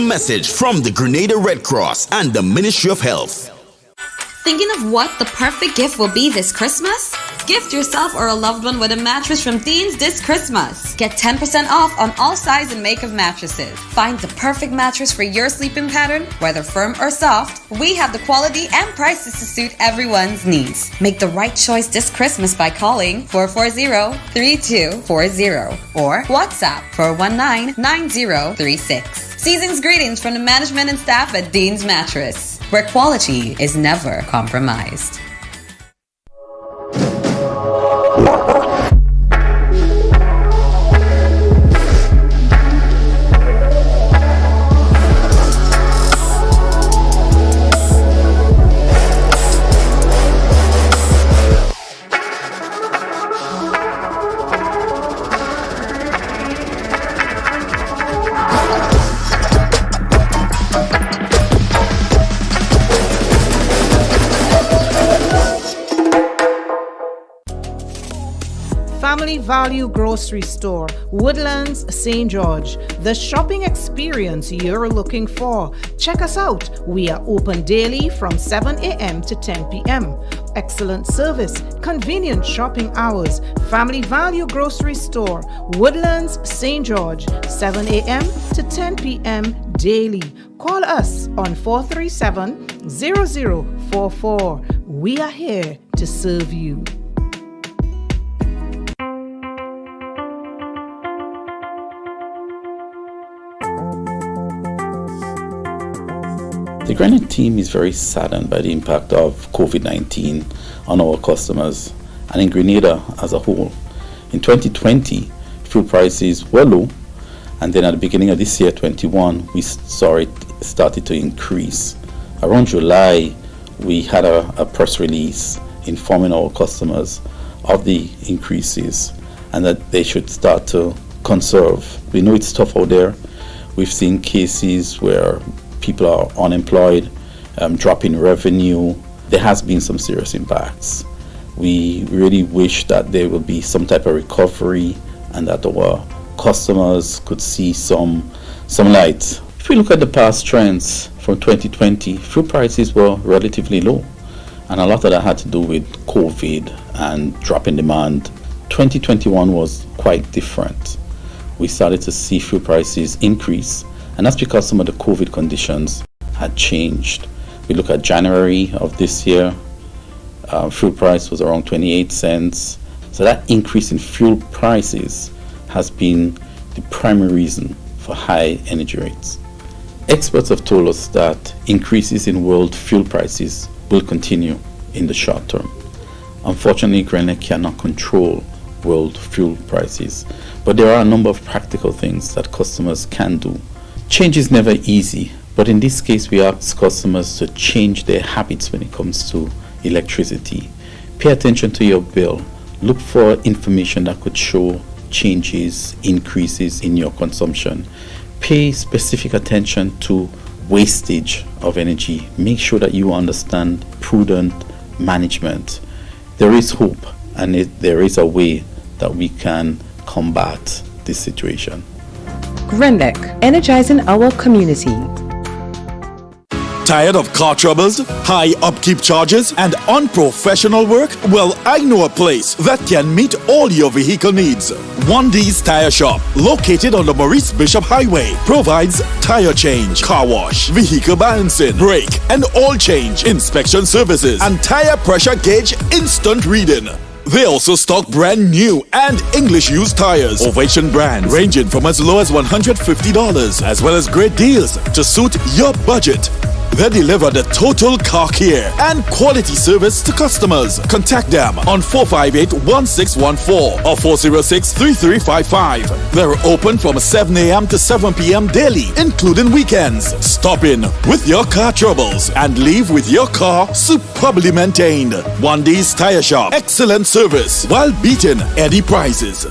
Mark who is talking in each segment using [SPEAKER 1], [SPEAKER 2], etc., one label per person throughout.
[SPEAKER 1] message from the Grenada Red Cross and the Ministry of Health.
[SPEAKER 2] Thinking of what the perfect gift will be this Christmas? Gift yourself or a loved one with a mattress from Dean's this Christmas. Get 10% off on all size and make of mattresses. Find the perfect mattress for your sleeping pattern, whether firm or soft. We have the quality and prices to suit everyone's needs. Make the right choice this Christmas by calling 440-3240 or WhatsApp 419-9036. Season's greetings from the management and staff at Dean's Mattress, where quality is never compromised.
[SPEAKER 3] Family Value Grocery Store, Woodlands, St. George. The shopping experience you're looking for. Check us out. We are open daily from 7 a.m. to 10 p.m. Excellent service, convenient shopping hours. Family Value Grocery Store, Woodlands, St. George, 7 a.m. to 10 p.m. daily. Call us on 437-0044. We are here to serve you.
[SPEAKER 4] The Granite team is very saddened by the impact of COVID-19 on our customers and in Grenada as a whole. In 2020, fuel prices were low, and then at the beginning of this year, 21, we saw it started to increase. Around July, we had a press release informing our customers of the increases and that they should start to conserve. We know it's tough out there. We've seen cases where people are unemployed, dropping revenue. There has been some serious impacts. We really wish that there will be some type of recovery and that our customers could see some light. If we look at the past trends from 2020, fuel prices were relatively low, and a lot of that had to do with COVID and drop in demand. 2021 was quite different. We started to see fuel prices increase, and that's because some of the COVID conditions had changed. We look at January of this year, fuel price was around 28 cents. So that increase in fuel prices has been the primary reason for high energy rates. Experts have told us that increases in world fuel prices will continue in the short term. Unfortunately, Grenada cannot control world fuel prices, but there are a number of practical things that customers can do. Change is never easy, but in this case we ask customers to change their habits when it comes to electricity. Pay attention to your bill. Look for information that could show changes, increases in your consumption. Pay specific attention to wastage of energy. Make sure that you understand prudent management. There is hope, and there is a way that we can combat this situation.
[SPEAKER 5] Grenlec, energizing our community.
[SPEAKER 6] Tired of car troubles, high upkeep charges, and unprofessional work? Well, I know a place that can meet all your vehicle needs. One D's Tire Shop, located on the Maurice Bishop Highway, provides tire change, car wash, vehicle balancing, brake and oil change, inspection services, and tire pressure gauge instant reading. They also stock brand new and English used tires, Ovation brand, ranging from as low as $150, as well as great deals to suit your budget. They deliver the total car care and quality service to customers. Contact them on 458-1614 or 406-3355. They're open from 7 a.m. to 7 p.m. daily, including weekends. Stop in with your car troubles and leave with your car superbly maintained. One D's Tire Shop. Excellent service while beating any prices.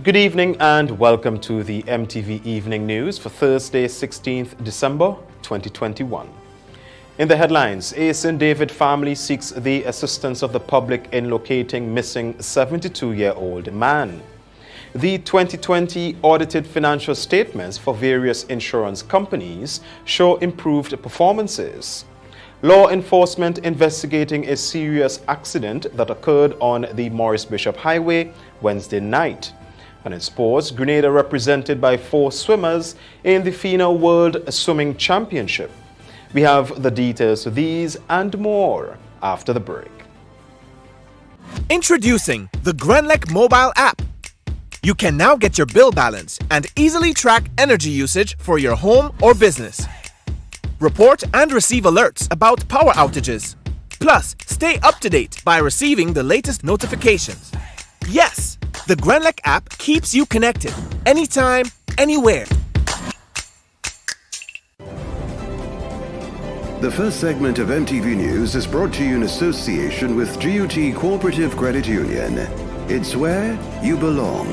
[SPEAKER 7] Good evening and welcome to the MTV Evening News for Thursday, 16th December 2021. In the headlines, a St. David family seeks the assistance of the public in locating missing 72-year-old man. The 2020 audited financial statements for various insurance companies show improved performances. Law enforcement investigating a serious accident that occurred on the Morris Bishop Highway Wednesday night. And in sports, Grenada represented by 4 swimmers in the FINA World Swimming Championship. We have the details to these and more after the break.
[SPEAKER 8] Introducing the Grenlec mobile app. You can now get your bill balance and easily track energy usage for your home or business. Report and receive alerts about power outages. Plus, stay up to date by receiving the latest notifications. Yes, the Grenlec app keeps you connected anytime, anywhere.
[SPEAKER 9] The first segment of MTV News is brought to you in association with GUT Cooperative Credit Union. It's where you belong.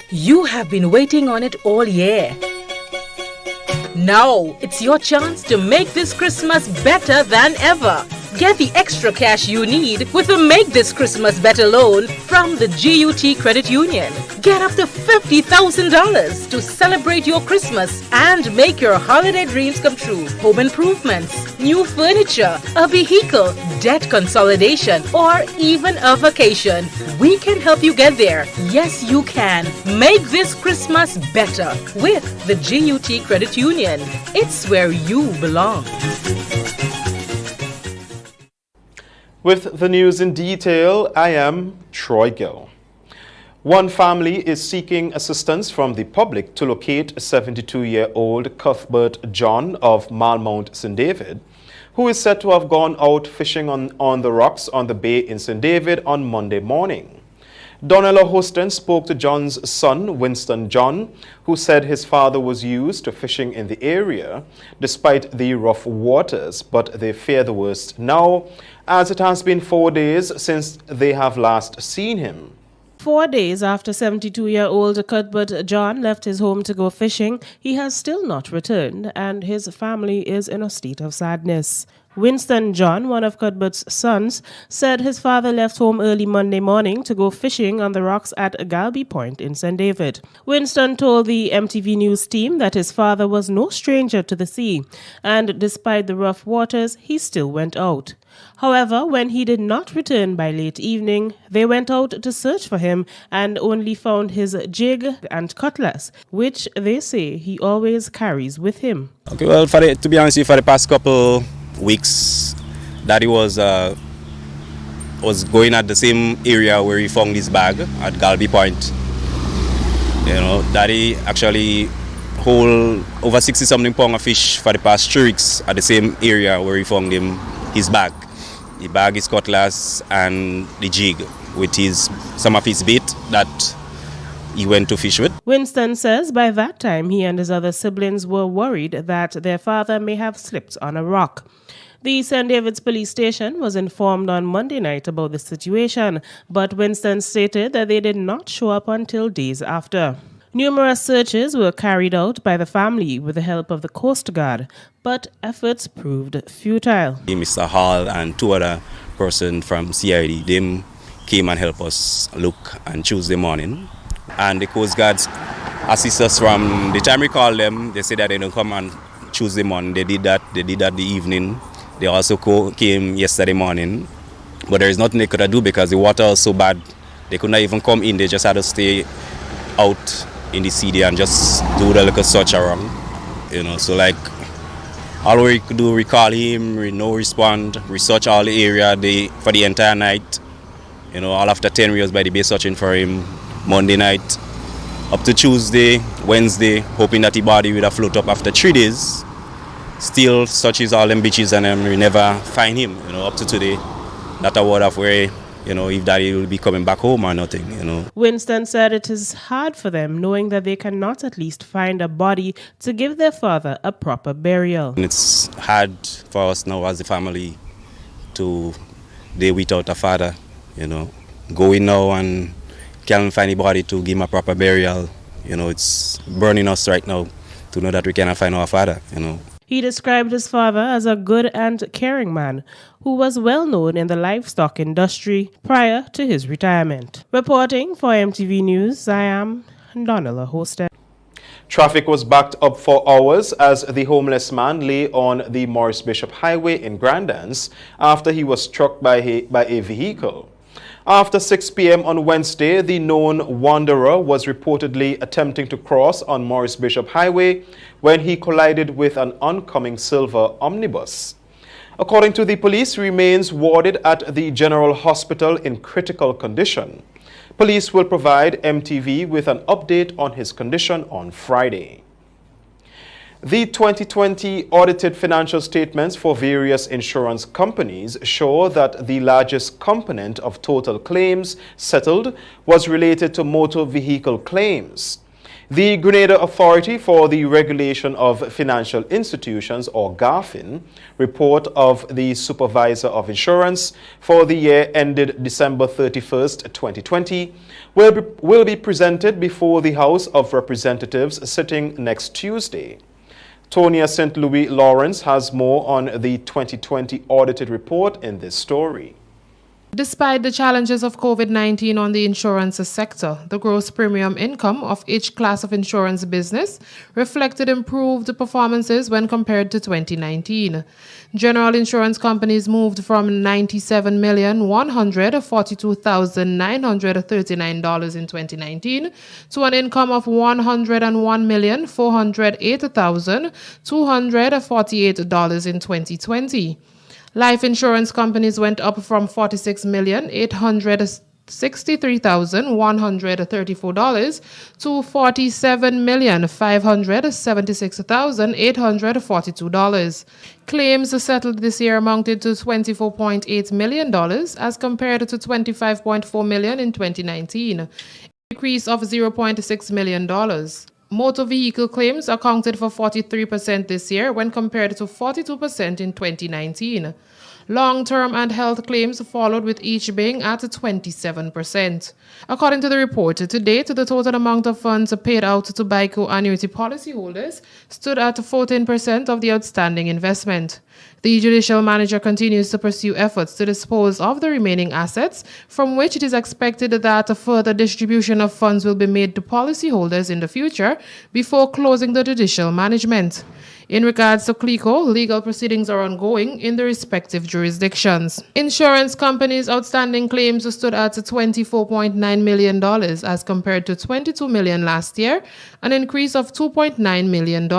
[SPEAKER 10] You have been waiting on it all year. Now, it's your chance to make this Christmas better than ever. Get the extra cash you need with a Make This Christmas Better loan from the GUT Credit Union. Get up to $50,000 to celebrate your Christmas and make your holiday dreams come true. Home improvements, new furniture, a vehicle, debt consolidation, or even a vacation. We can help you get there. Yes, you can. Make this Christmas better with the GUT Credit Union. It's where you belong.
[SPEAKER 7] With the news in detail, I am Troy Gill. One family is seeking assistance from the public to locate 72-year-old Cuthbert John of Malmount, St. David, who is said to have gone out fishing on the rocks on the bay in St. David on Monday morning. Donella Hoston spoke to John's son, Winston John, who said his father was used to fishing in the area despite the rough waters, but they fear the worst now, as it has been 4 days since they have last seen him.
[SPEAKER 3] 4 days after 72-year-old Cuthbert John left his home to go fishing, he has still not returned, and his family is in a state of sadness. Winston John, one of Cuthbert's sons, said his father left home early Monday morning to go fishing on the rocks at Galby Point in St. David. Winston told the MTV News team that his father was no stranger to the sea, and despite the rough waters, he still went out. However, when he did not return by late evening, they went out to search for him and only found his jig and cutlass, which they say he always carries with him.
[SPEAKER 11] Okay, well, to be honest, for the past couple weeks, Daddy was going at the same area where he found his bag at Galby Point. You know, Daddy actually hold over 60-something pound of fish for the past 3 weeks at the same area where he found his bag. The bag, his cutlass, and the jig with some of his bait that he went to fish with.
[SPEAKER 3] Winston says by that time he and his other siblings were worried that their father may have slipped on a rock. The St. David's police station was informed on Monday night about the situation, but Winston stated that they did not show up until days after. Numerous searches were carried out by the family with the help of the Coast Guard, but efforts proved futile.
[SPEAKER 11] Mr. Hall and 2 other persons from CID, they came and helped us look on Tuesday morning. And the Coast Guard assist us from the time we called them. They said that they don't come on Tuesday morning. They did that the evening. They also came yesterday morning. But there is nothing they could do because the water was so bad. They could not even come in. They just had to stay out in the sea and just do the little search around. You know, so like all we could do, we call him, we no respond, we search all the area for the entire night. You know, all after 10 we was by the bay searching for him. Monday night up to Tuesday, Wednesday, hoping that the body would have float up after 3 days. Still searches all them beaches and we never find him, you know, up to today. Not a word of where, you know, if Daddy will be coming back home or nothing, you know.
[SPEAKER 3] Winston said it is hard for them knowing that they cannot at least find a body to give their father a proper burial.
[SPEAKER 11] And it's hard for us now as a family to they without a father, Going now and can't find anybody to give him a proper burial. It's burning us right now to know that we cannot find our father,
[SPEAKER 12] He described his father as a good and caring man who was well known in the livestock industry prior to his retirement. Reporting for MTV News, I am Donella Hosted.
[SPEAKER 7] Traffic was backed up for hours as the homeless man lay on the Morris Bishop Highway in Grandance after he was struck by a vehicle. After 6 p.m. on Wednesday, the known wanderer was reportedly attempting to cross on Morris Bishop Highway when he collided with an oncoming silver omnibus. According to the police, he remains warded at the General Hospital in critical condition. Police will provide MTV with an update on his condition on Friday. The 2020 audited financial statements for various insurance companies show that the largest component of total claims settled was related to motor vehicle claims. The Grenada Authority for the Regulation of Financial Institutions, or GAFIN, report of the Supervisor of Insurance for the year ended December 31st, 2020, will be presented before the House of Representatives sitting next Tuesday. Tonya St. Louis Lawrence has more on the 2020 audited report in this story.
[SPEAKER 13] Despite the challenges of COVID-19 on the insurance sector, the gross premium income of each class of insurance business reflected improved performances when compared to 2019. General insurance companies moved from $97,142,939 in 2019 to an income of $101,408,248 in 2020. Life insurance companies went up from $46,863,134 to $47,576,842. Claims settled this year amounted to $24.8 million as compared to $25.4 million in 2019, a decrease of $0.6 million. Motor vehicle claims accounted for 43% this year when compared to 42% in 2019. Long-term and health claims followed, with each being at 27%. According to the report, to date, the total amount of funds paid out to BICO annuity policyholders stood at 14% of the outstanding investment. The judicial manager continues to pursue efforts to dispose of the remaining assets, from which it is expected that a further distribution of funds will be made to policyholders in the future before closing the judicial management. In regards to CLICO, legal proceedings are ongoing in the respective jurisdictions. Insurance companies' outstanding claims stood at $24.9 million as compared to $22 million last year, an increase of $2.9 million.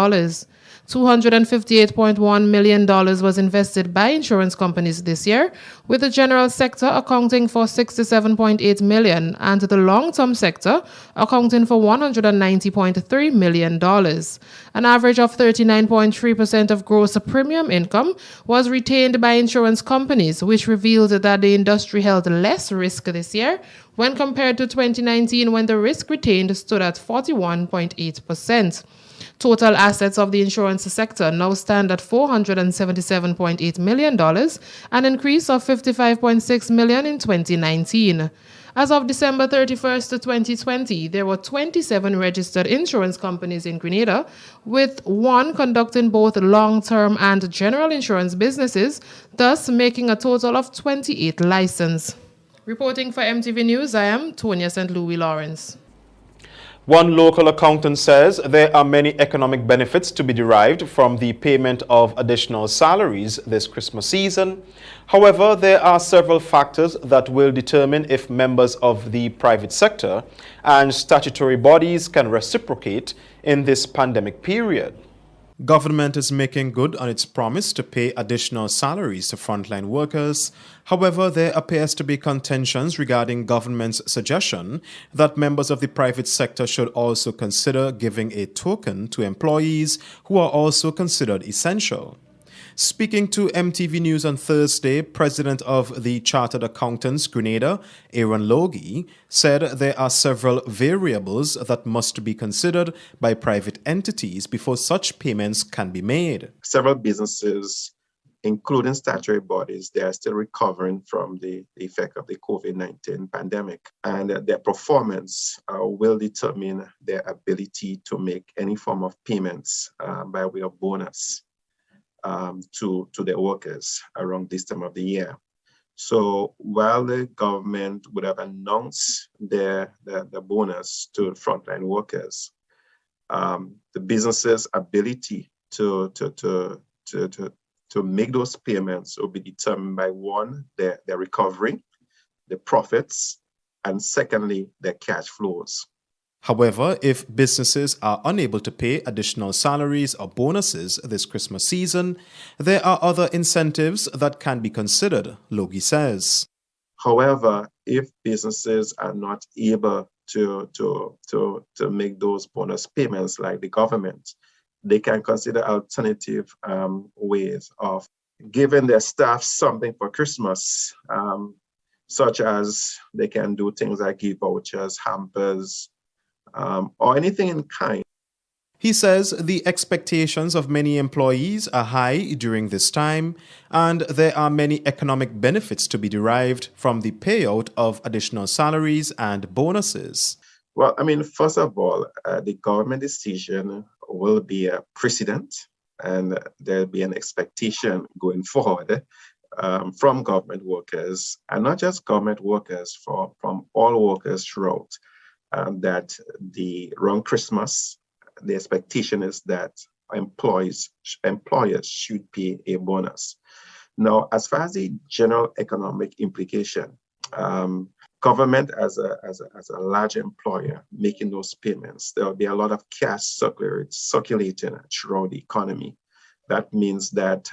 [SPEAKER 13] $258.1 million was invested by insurance companies this year, with the general sector accounting for $67.8 million and the long-term sector accounting for $190.3 million. An average of 39.3% of gross premium income was retained by insurance companies, which revealed that the industry held less risk this year when compared to 2019, when the risk retained stood at 41.8%. Total assets of the insurance sector now stand at $477.8 million, an increase of $55.6 million in 2019. As of December 31st, 2020, there were 27 registered insurance companies in Grenada, with one conducting both long-term and general insurance businesses, thus making a total of 28 licensed. Reporting for MTV News, I am Tonya St. Louis Lawrence.
[SPEAKER 7] One local accountant says there are many economic benefits to be derived from the payment of additional salaries this Christmas season. However, there are several factors that will determine if members of the private sector and statutory bodies can reciprocate in this pandemic period. Government is making good on its promise to pay additional salaries to frontline workers. However, there appears to be contentions regarding government's suggestion that members of the private sector should also consider giving a token to employees who are also considered essential. Speaking to MTV News on Thursday, President of the Chartered Accountants Grenada, Aaron Logie, said there are several variables that must be considered by private entities before such payments can be made.
[SPEAKER 14] Several businesses including statutory bodies, they are still recovering from the effect of the COVID-19 pandemic. And their performance will determine their ability to make any form of payments by way of bonus to their workers around this time of the year. So while the government would have announced the bonus to frontline workers, the businesses' ability to make those payments will be determined by one, their recovery, the profits, and secondly, their cash flows.
[SPEAKER 7] However, if businesses are unable to pay additional salaries or bonuses this Christmas season, there are other incentives that can be considered, Logie says.
[SPEAKER 14] However, if businesses are not able to make those bonus payments like the government, they can consider alternative ways of giving their staff something for Christmas, such as they can do things like give vouchers, hampers, or anything in kind.
[SPEAKER 7] He says the expectations of many employees are high during this time, and there are many economic benefits to be derived from the payout of additional salaries and bonuses.
[SPEAKER 14] Well, I mean, first of all, the government decision will be a precedent, and there'll be an expectation going forward from government workers, and not just government workers, from all workers throughout. That around Christmas, the expectation is that employers should pay a bonus. Now, as far as the general economic implication, government as a large employer making those payments, there will be a lot of cash circulating throughout the economy. That means that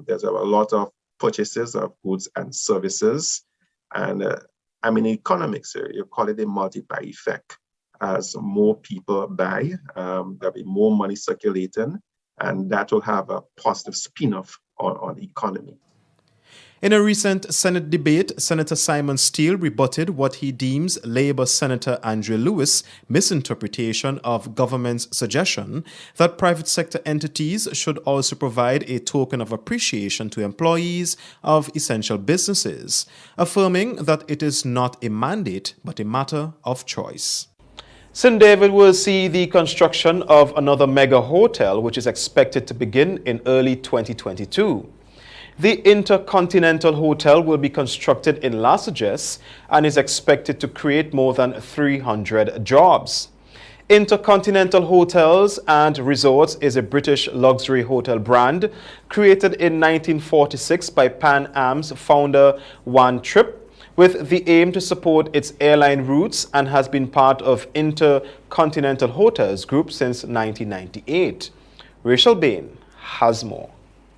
[SPEAKER 14] there's a lot of purchases of goods and services, and I mean, in economics, you call it a multiplier effect. As more people buy, there'll be more money circulating, and that will have a positive spin-off on the economy.
[SPEAKER 7] In a recent Senate debate, Senator Simon Steele rebutted what he deems Labour Senator Andrew Lewis' misinterpretation of government's suggestion that private sector entities should also provide a token of appreciation to employees of essential businesses, affirming that it is not a mandate but a matter of choice. St. David will see the construction of another mega hotel, which is expected to begin in early 2022. The Intercontinental Hotel will be constructed in Lasages and is expected to create more than 300 jobs. Intercontinental Hotels and Resorts is a British luxury hotel brand created in 1946 by Pan Am's founder Juan Trippe, with the aim to support its airline routes, and has been part of Intercontinental Hotels Group since 1998. Rachel Bain has more.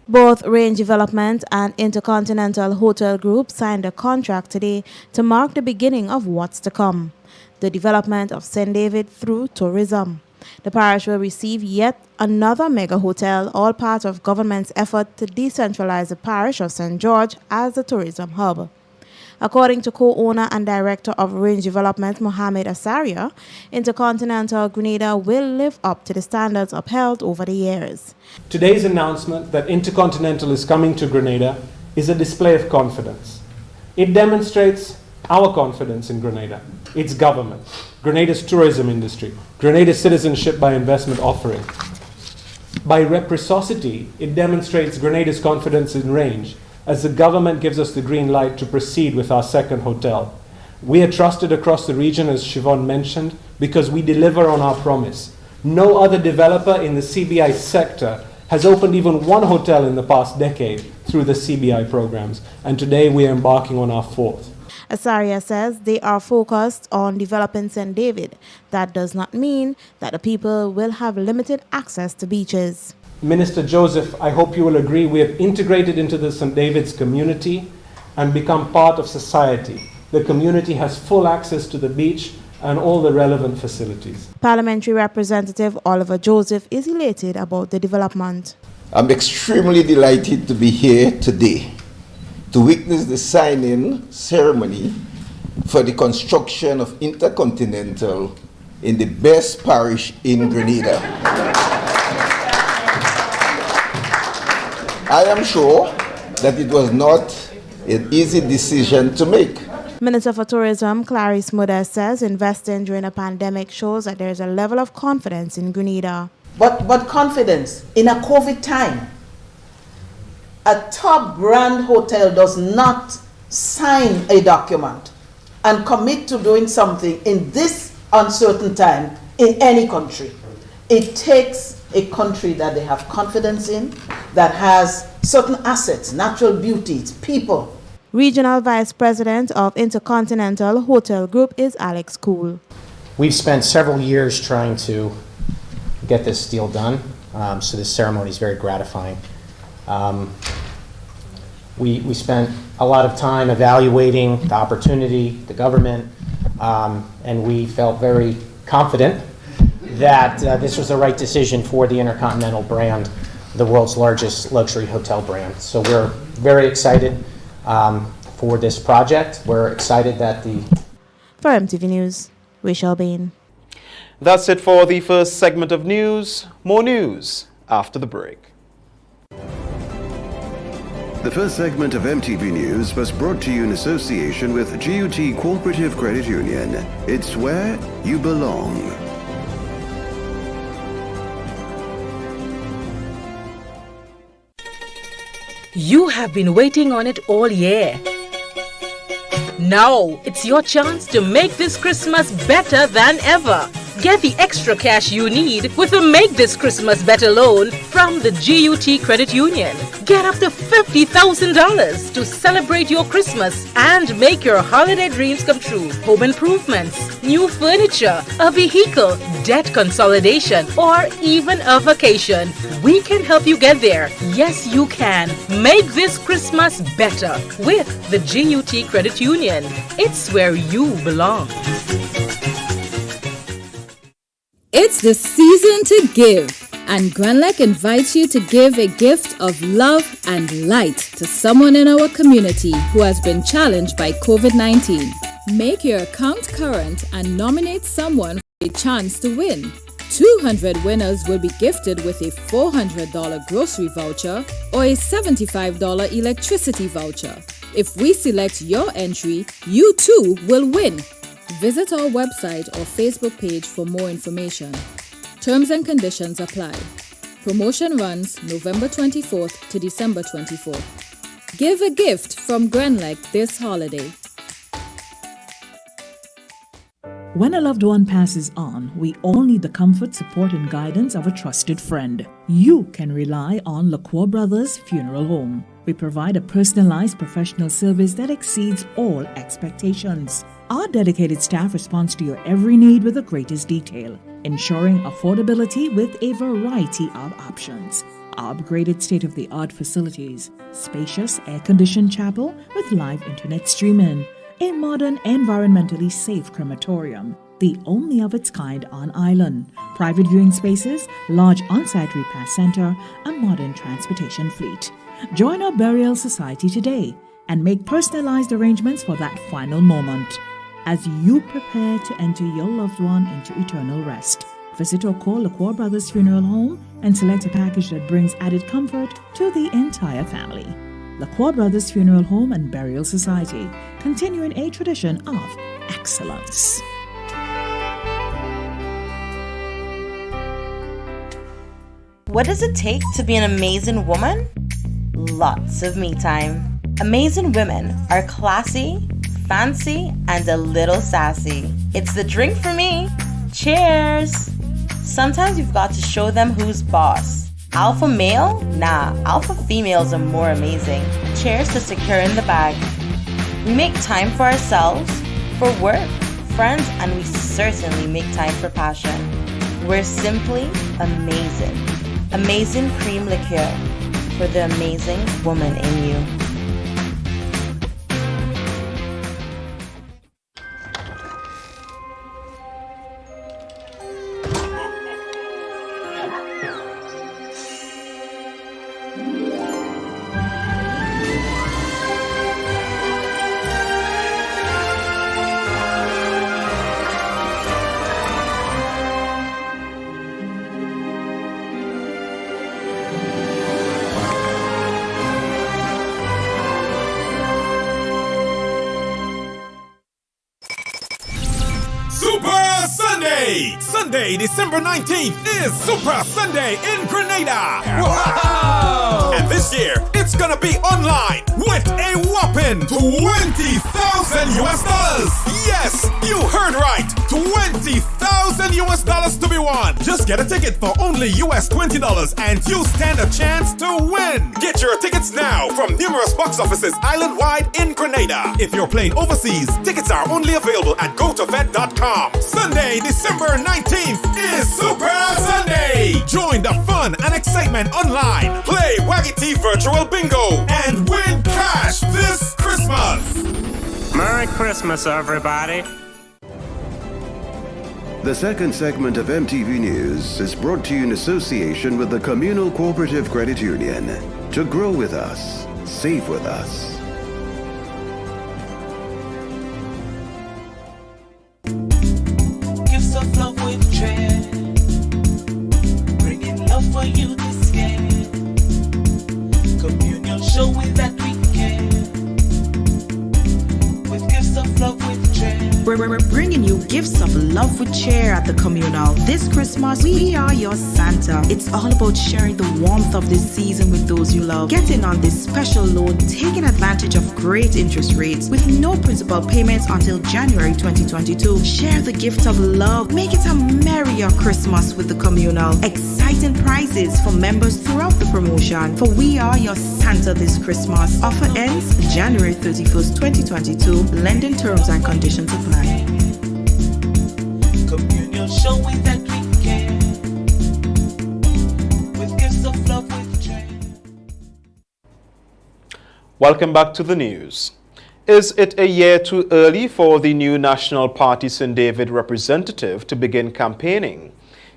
[SPEAKER 15] Both Range Development and Intercontinental Hotel Group signed a contract today to mark the beginning of what's to come, the development of St. David through tourism. The parish will receive yet another mega hotel, all part of government's effort to decentralize the parish of St. George as a tourism hub. According to co-owner and director of Range Development, Mohammed Asaria, Intercontinental Grenada will live up to the standards upheld over the years.
[SPEAKER 16] Today's announcement that Intercontinental is coming to Grenada is a display of confidence. It demonstrates our confidence in Grenada, its government, Grenada's tourism industry, Grenada's citizenship by investment offering. By reciprocity, it demonstrates Grenada's confidence in Range, as the government gives us the green light to proceed with our second hotel. We are trusted across the region, as Siobhan mentioned, because we deliver on our promise. No other developer in the CBI sector has opened even one hotel in the past decade through the CBI programs, and today we are embarking on our fourth.
[SPEAKER 15] Asaria says they are focused on developing St. David. That does not mean that the people will have limited access to beaches.
[SPEAKER 16] Minister Joseph, I hope you will agree we have integrated into the St. David's community and become part of society. The community has full access to the beach and all the relevant facilities.
[SPEAKER 15] Parliamentary Representative Oliver Joseph is elated about the development.
[SPEAKER 17] I'm extremely delighted to be here today to witness the signing ceremony for the construction of Intercontinental in the best parish in Grenada. I am sure that it was not an easy decision to make.
[SPEAKER 15] Minister for Tourism Clarice Modest says investing during a pandemic shows that there is a level of confidence in Grenada.
[SPEAKER 18] But confidence in a COVID time. A top brand hotel does not sign a document and commit to doing something in this uncertain time in any country. It takes a country that they have confidence in, that has certain assets, natural beauties, people.
[SPEAKER 15] Regional Vice President of Intercontinental Hotel Group is Alex Cool.
[SPEAKER 19] We've spent several years trying to get this deal done, so this ceremony is very gratifying. We spent a lot of time evaluating the opportunity, the government, and we felt very confident that this was the right decision for the Intercontinental brand, the world's largest luxury hotel brand. So we're very excited for this project. We're excited that
[SPEAKER 15] For MTV News, Rachel Bain.
[SPEAKER 7] That's it for the first segment of news. More news after the break.
[SPEAKER 9] The first segment of MTV News was brought to you in association with GUT Cooperative Credit Union. It's where you belong.
[SPEAKER 10] You have been waiting on it all year. Now it's your chance to make this Christmas better than ever. Get the extra cash you need with a Make This Christmas Better loan from the GUT Credit Union. Get up to $50,000 to celebrate your Christmas and make your holiday dreams come true. Home improvements, new furniture, a vehicle, debt consolidation, or even a vacation. We can help you get there. Yes, you can. Make this Christmas better with the GUT Credit Union. It's where you belong.
[SPEAKER 20] It's the season to give, and Grenlec invites you to give a gift of love and light to someone in our community who has been challenged by COVID-19. Make your account current and nominate someone for a chance to win. 200 winners will be gifted with a $400 grocery voucher or a $75 electricity voucher. If we select your entry, you too will win. Visit our website or Facebook page for more information. Terms and conditions apply. Promotion runs November 24th to December 24th. Give a gift from Grenlec this holiday.
[SPEAKER 21] When a loved one passes on, we all need the comfort, support, and guidance of a trusted friend. You can rely on LaCour Brothers Funeral Home. We provide a personalized professional service that exceeds all expectations. Our dedicated staff responds to your every need with the greatest detail, ensuring affordability with a variety of options. Our upgraded state-of-the-art facilities, spacious air-conditioned chapel with live internet streaming, a modern, environmentally safe crematorium, the only of its kind on island, private viewing spaces, large on-site repast center, a modern transportation fleet. Join our burial society today and make personalized arrangements for that final moment. As you prepare to enter your loved one into eternal rest, visit or call LaCour Brothers Funeral Home and select a package that brings added comfort to the entire family. LaCour Brothers Funeral Home and Burial Society, continuing a tradition of excellence.
[SPEAKER 22] What does it take to be an amazing woman? Lots of me time. Amazing women are classy, fancy, and a little sassy. It's the drink for me. Cheers! Sometimes you've got to show them who's boss. Alpha male? Nah, alpha females are more amazing. Cheers to securing the bag. We make time for ourselves, for work, friends, and we certainly make time for passion. We're simply amazing. Amazing cream liqueur for the amazing woman in you.
[SPEAKER 1] Sunday, December 19th is Super Sunday in Grenada. Wow! And this year, it's gonna be online with a whopping $20,000. Yes, you heard right. $20,000 to be won. Just get a ticket for only $20 and you stand a chance to win. Get your tickets now from numerous box offices island-wide in Grenada. If you're playing overseas, tickets are only available at gotofet.com. Sunday, December 19th is Super Sunday. Join the fun and excitement online. Play Waggy T Virtual Bingo and win cash this Christmas.
[SPEAKER 2] Merry Christmas, everybody.
[SPEAKER 9] The second segment of MTV News is brought to you in association with the Communal Cooperative Credit Union. To grow with us, save with us.
[SPEAKER 23] Gifts of love with dread, bringing love for you this year. Communion showing that we care, with gifts of love with dread.
[SPEAKER 24] We're bringing you gifts of love with cheer at the Communal. This Christmas, we are your Santa. It's all about sharing the warmth of this season with those you love. Get in on this special loan, taking advantage of great interest rates with no principal payments until January 2022. Share the gift of love. Make it a merrier Christmas with the Communal. Exciting prizes for members throughout the promotion. For we are your Santa this Christmas. Offer ends January 31st, 2022. Lending terms and conditions apply.
[SPEAKER 23] Communion showing that we care, with gifts of love with joy.
[SPEAKER 7] Welcome back to the news. Is it a year too early for the new National Party St. David representative to begin campaigning?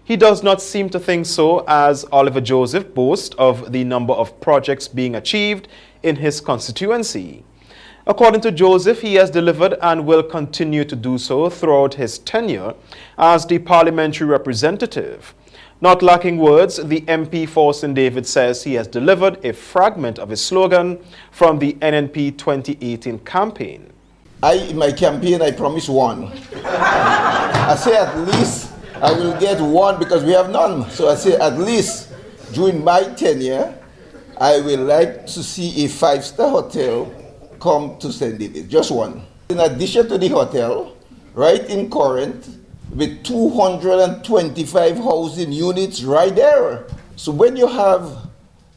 [SPEAKER 7] He does not seem to think so, as Oliver Joseph boasts of the number of projects being achieved in his constituency. According to Joseph, he has delivered and will continue to do so throughout his tenure as the parliamentary representative. Not lacking words, the MP for St. David says he has delivered a fragment of his slogan from the NNP 2018 campaign.
[SPEAKER 17] In my campaign, I promised one. I say at least I will get one because we have none. So I say at least during my tenure, I will like to see a 5-star hotel come to St. David, just one. In addition to the hotel, right in Corinth, with 225 housing units right there. So when you have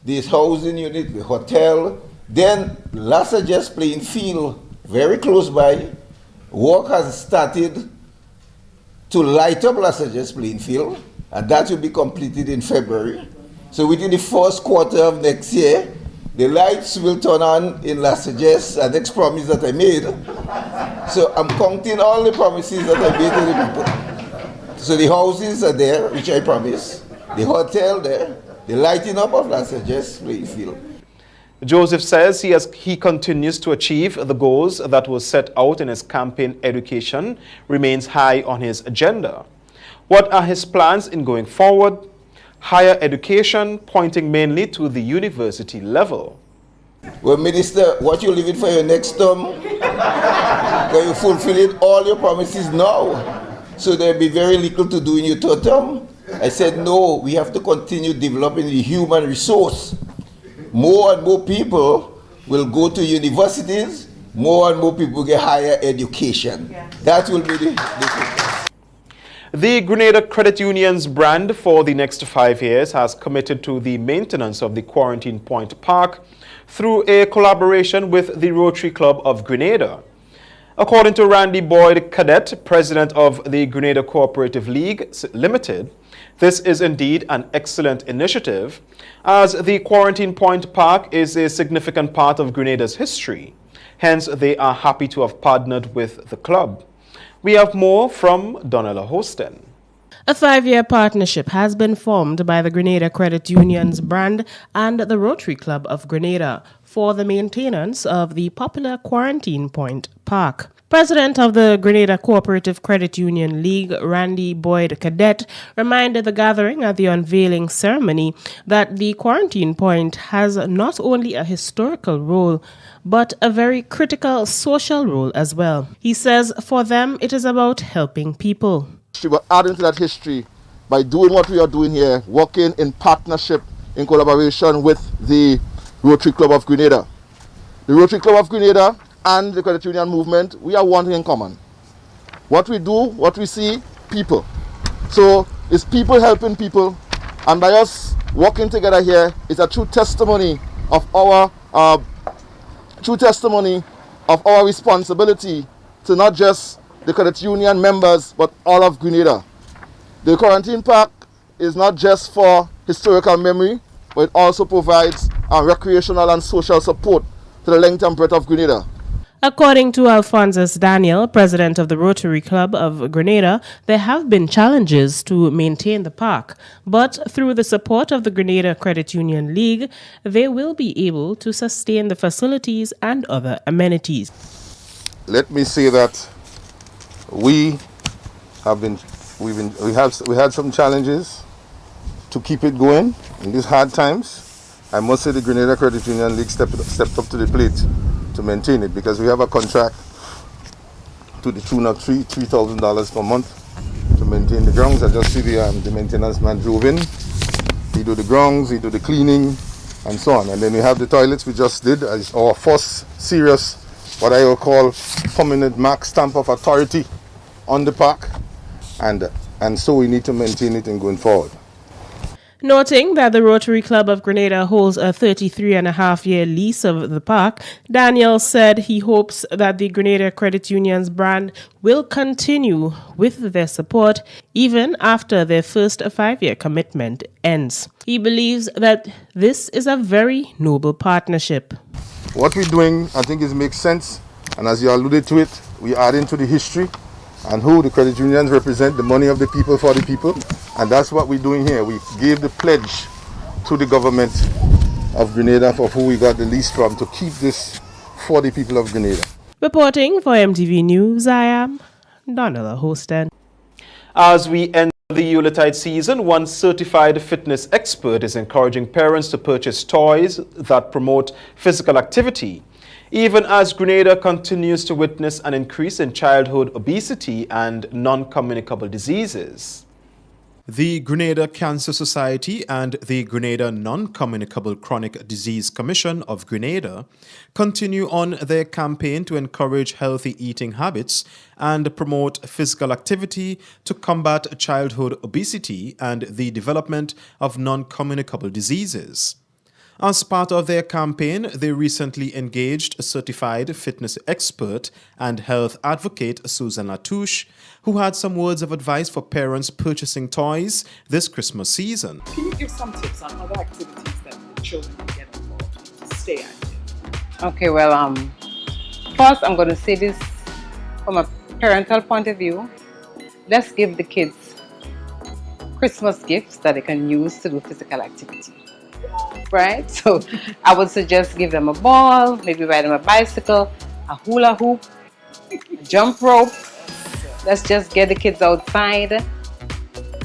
[SPEAKER 17] this housing unit, the hotel, then Lassages playing field very close by. Work has started to light up Lassages playing field, and that will be completed in February. So within the first quarter of next year, the lights will turn on in Lassages, the next promise that I made. So I'm counting all the promises that I made to the people. So the houses are there, which I promised. The hotel there, the lighting up of Lassages playing field.
[SPEAKER 7] Joseph says he continues to achieve the goals that were set out in his campaign. Education remains high on his agenda. What are his plans in going forward? Higher education, pointing mainly to the university level.
[SPEAKER 17] Well, Minister, what you leaving for your next term? Are you fulfilling all your promises now? So there'll be very little to do in your third term? I said, no, we have to continue developing the human resource. More and more people will go to universities, more and more people get higher education. Yeah. That will be the
[SPEAKER 7] The Grenada Credit Union's brand for the next 5 years has committed to the maintenance of the Quarantine Point Park through a collaboration with the Rotary Club of Grenada. According to Randy Boyd Cadet, president of the Grenada Cooperative League Limited, this is indeed an excellent initiative, as the Quarantine Point Park is a significant part of Grenada's history. Hence, they are happy to have partnered with the club. We have more from Donella Hosten.
[SPEAKER 12] A 5-year partnership has been formed by the Grenada Credit Union's brand and the Rotary Club of Grenada for the maintenance of the popular Quarantine Point Park. President of the Grenada Cooperative Credit Union League, Randy Boyd Cadet, reminded the gathering at the unveiling ceremony that the Quarantine Point has not only a historical role, but a very critical social role as well. He says for them it is about helping people.
[SPEAKER 4] We're adding to that history by doing what we are doing here, working in partnership, in collaboration with the Rotary Club of Grenada. The Rotary Club of Grenada and the credit union movement, we are one thing in common. What we do, what we see, people. So it's people helping people, and by us working together here is a true testimony of our responsibility to not just the credit union members, but all of Grenada. The quarantine park is not just for historical memory, but it also provides recreational and social support to the length and breadth of Grenada.
[SPEAKER 12] According to Alphonsus Daniel, president of the Rotary Club of Grenada, there have been challenges to maintain the park, but through the support of the Grenada Credit Union League, they will be able to sustain the facilities and other amenities.
[SPEAKER 4] Let me say that we had some challenges to keep it going in these hard times. I must say the Grenada Credit Union League stepped up to the plate to maintain it, because we have a contract to the tune of $3,000 per month to maintain the grounds. I just see the maintenance man drove in. He do the grounds, he do the cleaning, and so on. And then we have the toilets we just did as our first serious, what I will call permanent mark stamp of authority on the park, and so we need to maintain it and going forward.
[SPEAKER 12] Noting that the Rotary Club of Grenada holds a 33.5-year lease of the park, Daniel said he hopes that the Grenada Credit Union's brand will continue with their support even after their first 5-year commitment ends. He believes that this is a very noble partnership.
[SPEAKER 4] What we're doing, I think, makes sense, and as you alluded to it, we add into the history and who the credit unions represent, the money of the people for the people, and that's what we're doing here. We gave the pledge to the government of Grenada for who we got the lease from to keep this for the people of Grenada.
[SPEAKER 12] Reporting for MTV News, I am Donella Hostin.
[SPEAKER 7] As we enter the Yuletide season, one certified fitness expert is encouraging parents to purchase toys that promote physical activity, even as Grenada continues to witness an increase in childhood obesity and non-communicable diseases. The Grenada Cancer Society and the Grenada Non-Communicable Chronic Disease Commission of Grenada continue on their campaign to encourage healthy eating habits and promote physical activity to combat childhood obesity and the development of non-communicable diseases. As part of their campaign, they recently engaged a certified fitness expert and health advocate, Susan Latouche, who had some words of advice for parents purchasing toys this Christmas season.
[SPEAKER 5] Can you give some tips on other activities that the children can get involved in to stay active?
[SPEAKER 6] Okay, well, first I'm going to say this from a parental point of view. Let's give the kids Christmas gifts that they can use to do physical activity. Right? So I would suggest give them a ball, maybe ride them a bicycle, a hula hoop, a jump rope. Let's just get the kids outside,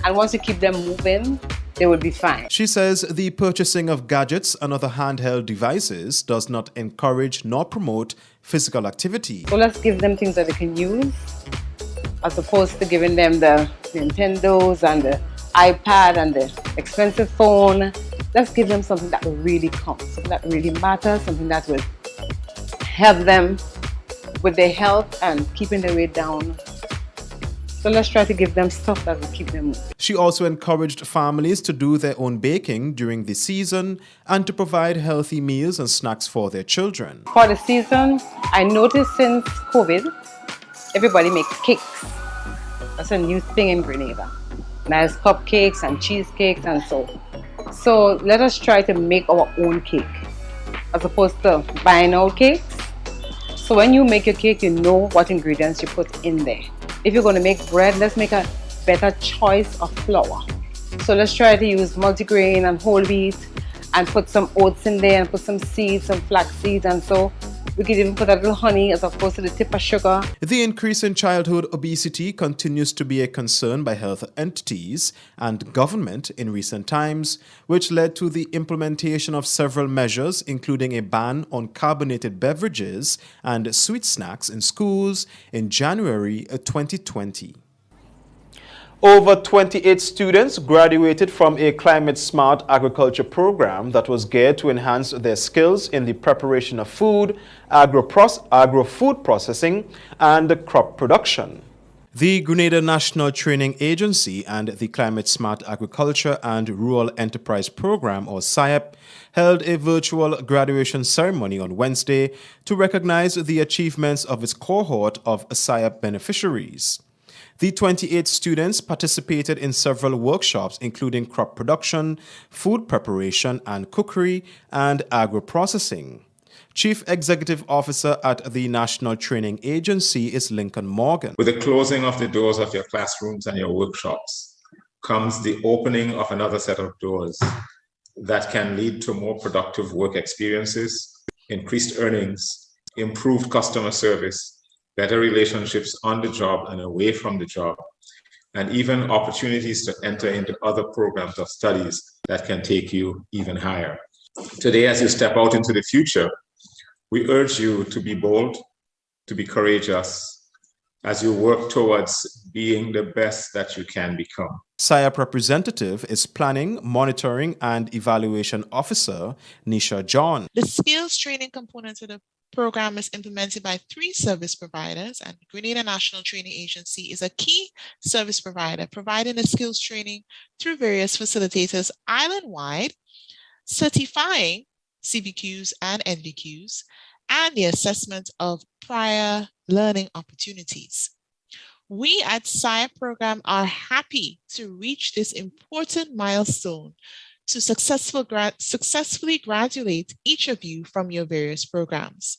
[SPEAKER 6] and once you keep them moving, they will be fine.
[SPEAKER 7] She says the purchasing of gadgets and other handheld devices does not encourage nor promote physical activity.
[SPEAKER 6] So let's give them things that they can use, as opposed to giving them the Nintendos and the iPad and the expensive phone. Let's give them something that will really count, something that really matters, something that will help them with their health and keeping their weight down. So let's try to give them stuff that will keep them moving.
[SPEAKER 7] She also encouraged families to do their own baking during the season and to provide healthy meals and snacks for their children.
[SPEAKER 6] For the season, I noticed since COVID, everybody makes cakes. That's a new thing in Grenada. Nice cupcakes and cheesecakes and so. So let us try to make our own cake as opposed to buying out cakes. So when you make your cake, you know what ingredients you put in there. If you're going to make bread, let's make a better choice of flour. So let's try to use multigrain and whole wheat and put some oats in there and put some seeds, some flax seeds, and so we could even put a little honey as opposed to the tip of sugar.
[SPEAKER 7] The increase in childhood obesity continues to be a concern by health entities and government in recent times, which led to the implementation of several measures, including a ban on carbonated beverages and sweet snacks in schools in January 2020. Over 28 students graduated from a climate-smart agriculture program that was geared to enhance their skills in the preparation of food, agro-food processing, and crop production. The Grenada National Training Agency and the Climate Smart Agriculture and Rural Enterprise Program, or SIAP, held a virtual graduation ceremony on Wednesday to recognize the achievements of its cohort of SIAP beneficiaries. The 28 students participated in several workshops, including crop production, food preparation and cookery, and agro-processing. Chief Executive Officer at the National Training Agency is Lincoln Morgan.
[SPEAKER 3] With the closing of the doors of your classrooms and your workshops comes the opening of another set of doors that can lead to more productive work experiences, increased earnings, improved customer service, better relationships on the job and away from the job, and even opportunities to enter into other programs of studies that can take you even higher. Today, as you step out into the future, we urge you to be bold, to be courageous, as you work towards being the best that you can become.
[SPEAKER 7] SIAP representative is Planning, Monitoring and Evaluation Officer Nisha John.
[SPEAKER 8] The skills training component of the program is implemented by 3 service providers, and Grenada National Training Agency is a key service provider providing the skills training through various facilitators island-wide, certifying CBQs and NVQs, and the assessment of prior learning opportunities. We at SIAP program are happy to reach this important milestone to successfully graduate each of you from your various programs.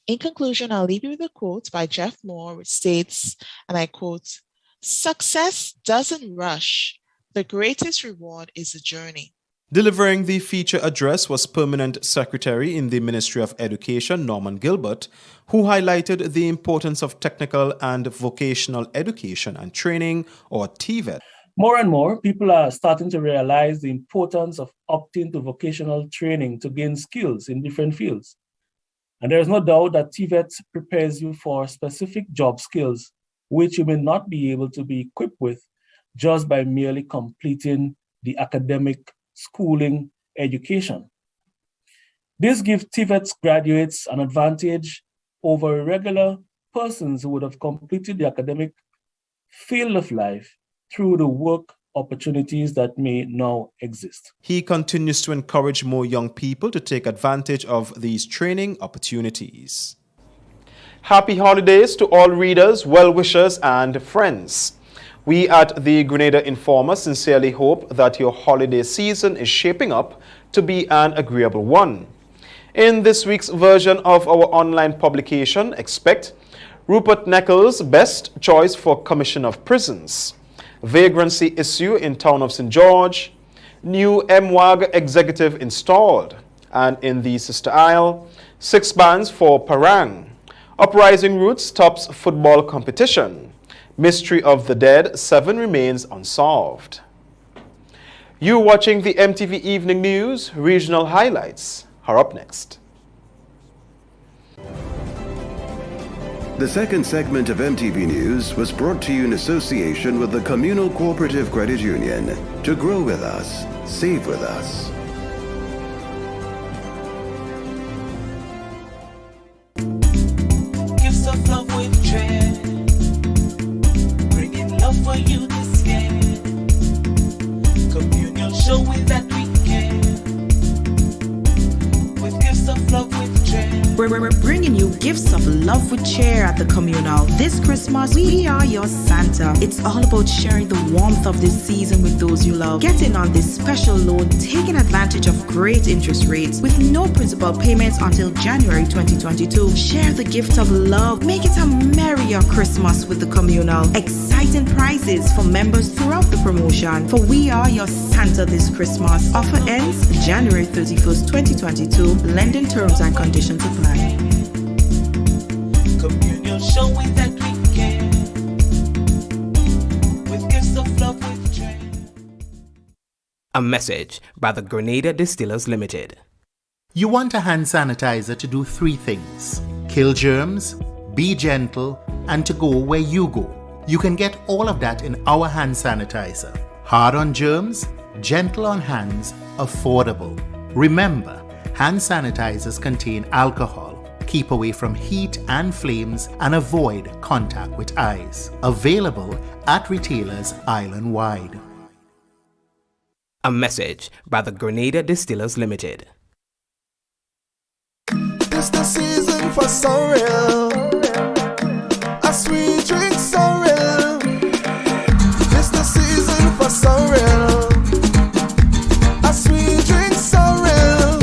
[SPEAKER 8] In conclusion, I'll leave you with a quote by Jeff Moore, which states, and I quote, "Success doesn't rush. The greatest reward is the journey."
[SPEAKER 7] Delivering the feature address was Permanent Secretary in the Ministry of Education, Norman Gilbert, who highlighted the importance of technical and vocational education and training, or TVET.
[SPEAKER 11] More and more, people are starting to realize the importance of opting to vocational training to gain skills in different fields. And there is no doubt that TVET prepares you for specific job skills, which you may not be able to be equipped with just by merely completing the academic schooling education. This gives TVET graduates an advantage over regular persons who would have completed the academic field of life through the work opportunities that may now exist.
[SPEAKER 7] He continues to encourage more young people to take advantage of these training opportunities. Happy holidays to all readers, well-wishers and friends. We at the Grenada Informer sincerely hope that your holiday season is shaping up to be an agreeable one. In this week's version of our online publication, expect Rupert Neckles' best choice for Commission of Prisons, vagrancy issue in town of St. George, new MWAG executive installed, and in the Sister Isle, 6 bans for Parang, Uprising Roots tops football competition, Mystery of the Dead 7 remains unsolved. You watching the MTV Evening News, regional highlights are up next.
[SPEAKER 9] The second segment of MTV News was brought to you in association with the Communal Cooperative Credit Union. To grow with us, save with us.
[SPEAKER 23] Gifts of love with dread. Love for you this year. Communion showing that we care. With gifts of love with dread.
[SPEAKER 24] We're bringing you gifts of love with cheer at the communal. This Christmas, we are your Santa. It's all about sharing the warmth of this season with those you love. Get in on this special loan, taking advantage of great interest rates with no principal payments until January 2022. Share the gift of love. Make it a merrier Christmas with the communal. Exciting prizes for members throughout the promotion. For we are your Santa this Christmas. Offer ends January 31st, 2022. Lending terms and conditions apply.
[SPEAKER 23] Communion showing that we care. With gifts of love with joy.
[SPEAKER 13] A message by the Grenada Distillers Limited.
[SPEAKER 25] You want a hand sanitizer to do 3 things: kill germs, be gentle, and to go where you go. You can get all of that in our hand sanitizer. Hard on germs, gentle on hands, affordable. Remember, hand sanitizers contain alcohol. Keep away from heat and flames and avoid contact with eyes. Available at retailers island-wide.
[SPEAKER 13] A message by the Grenada Distillers Limited.
[SPEAKER 14] It's the season for sorrel, a sweet drink sorrel. It's the season for sorrel, a sweet drink sorrel.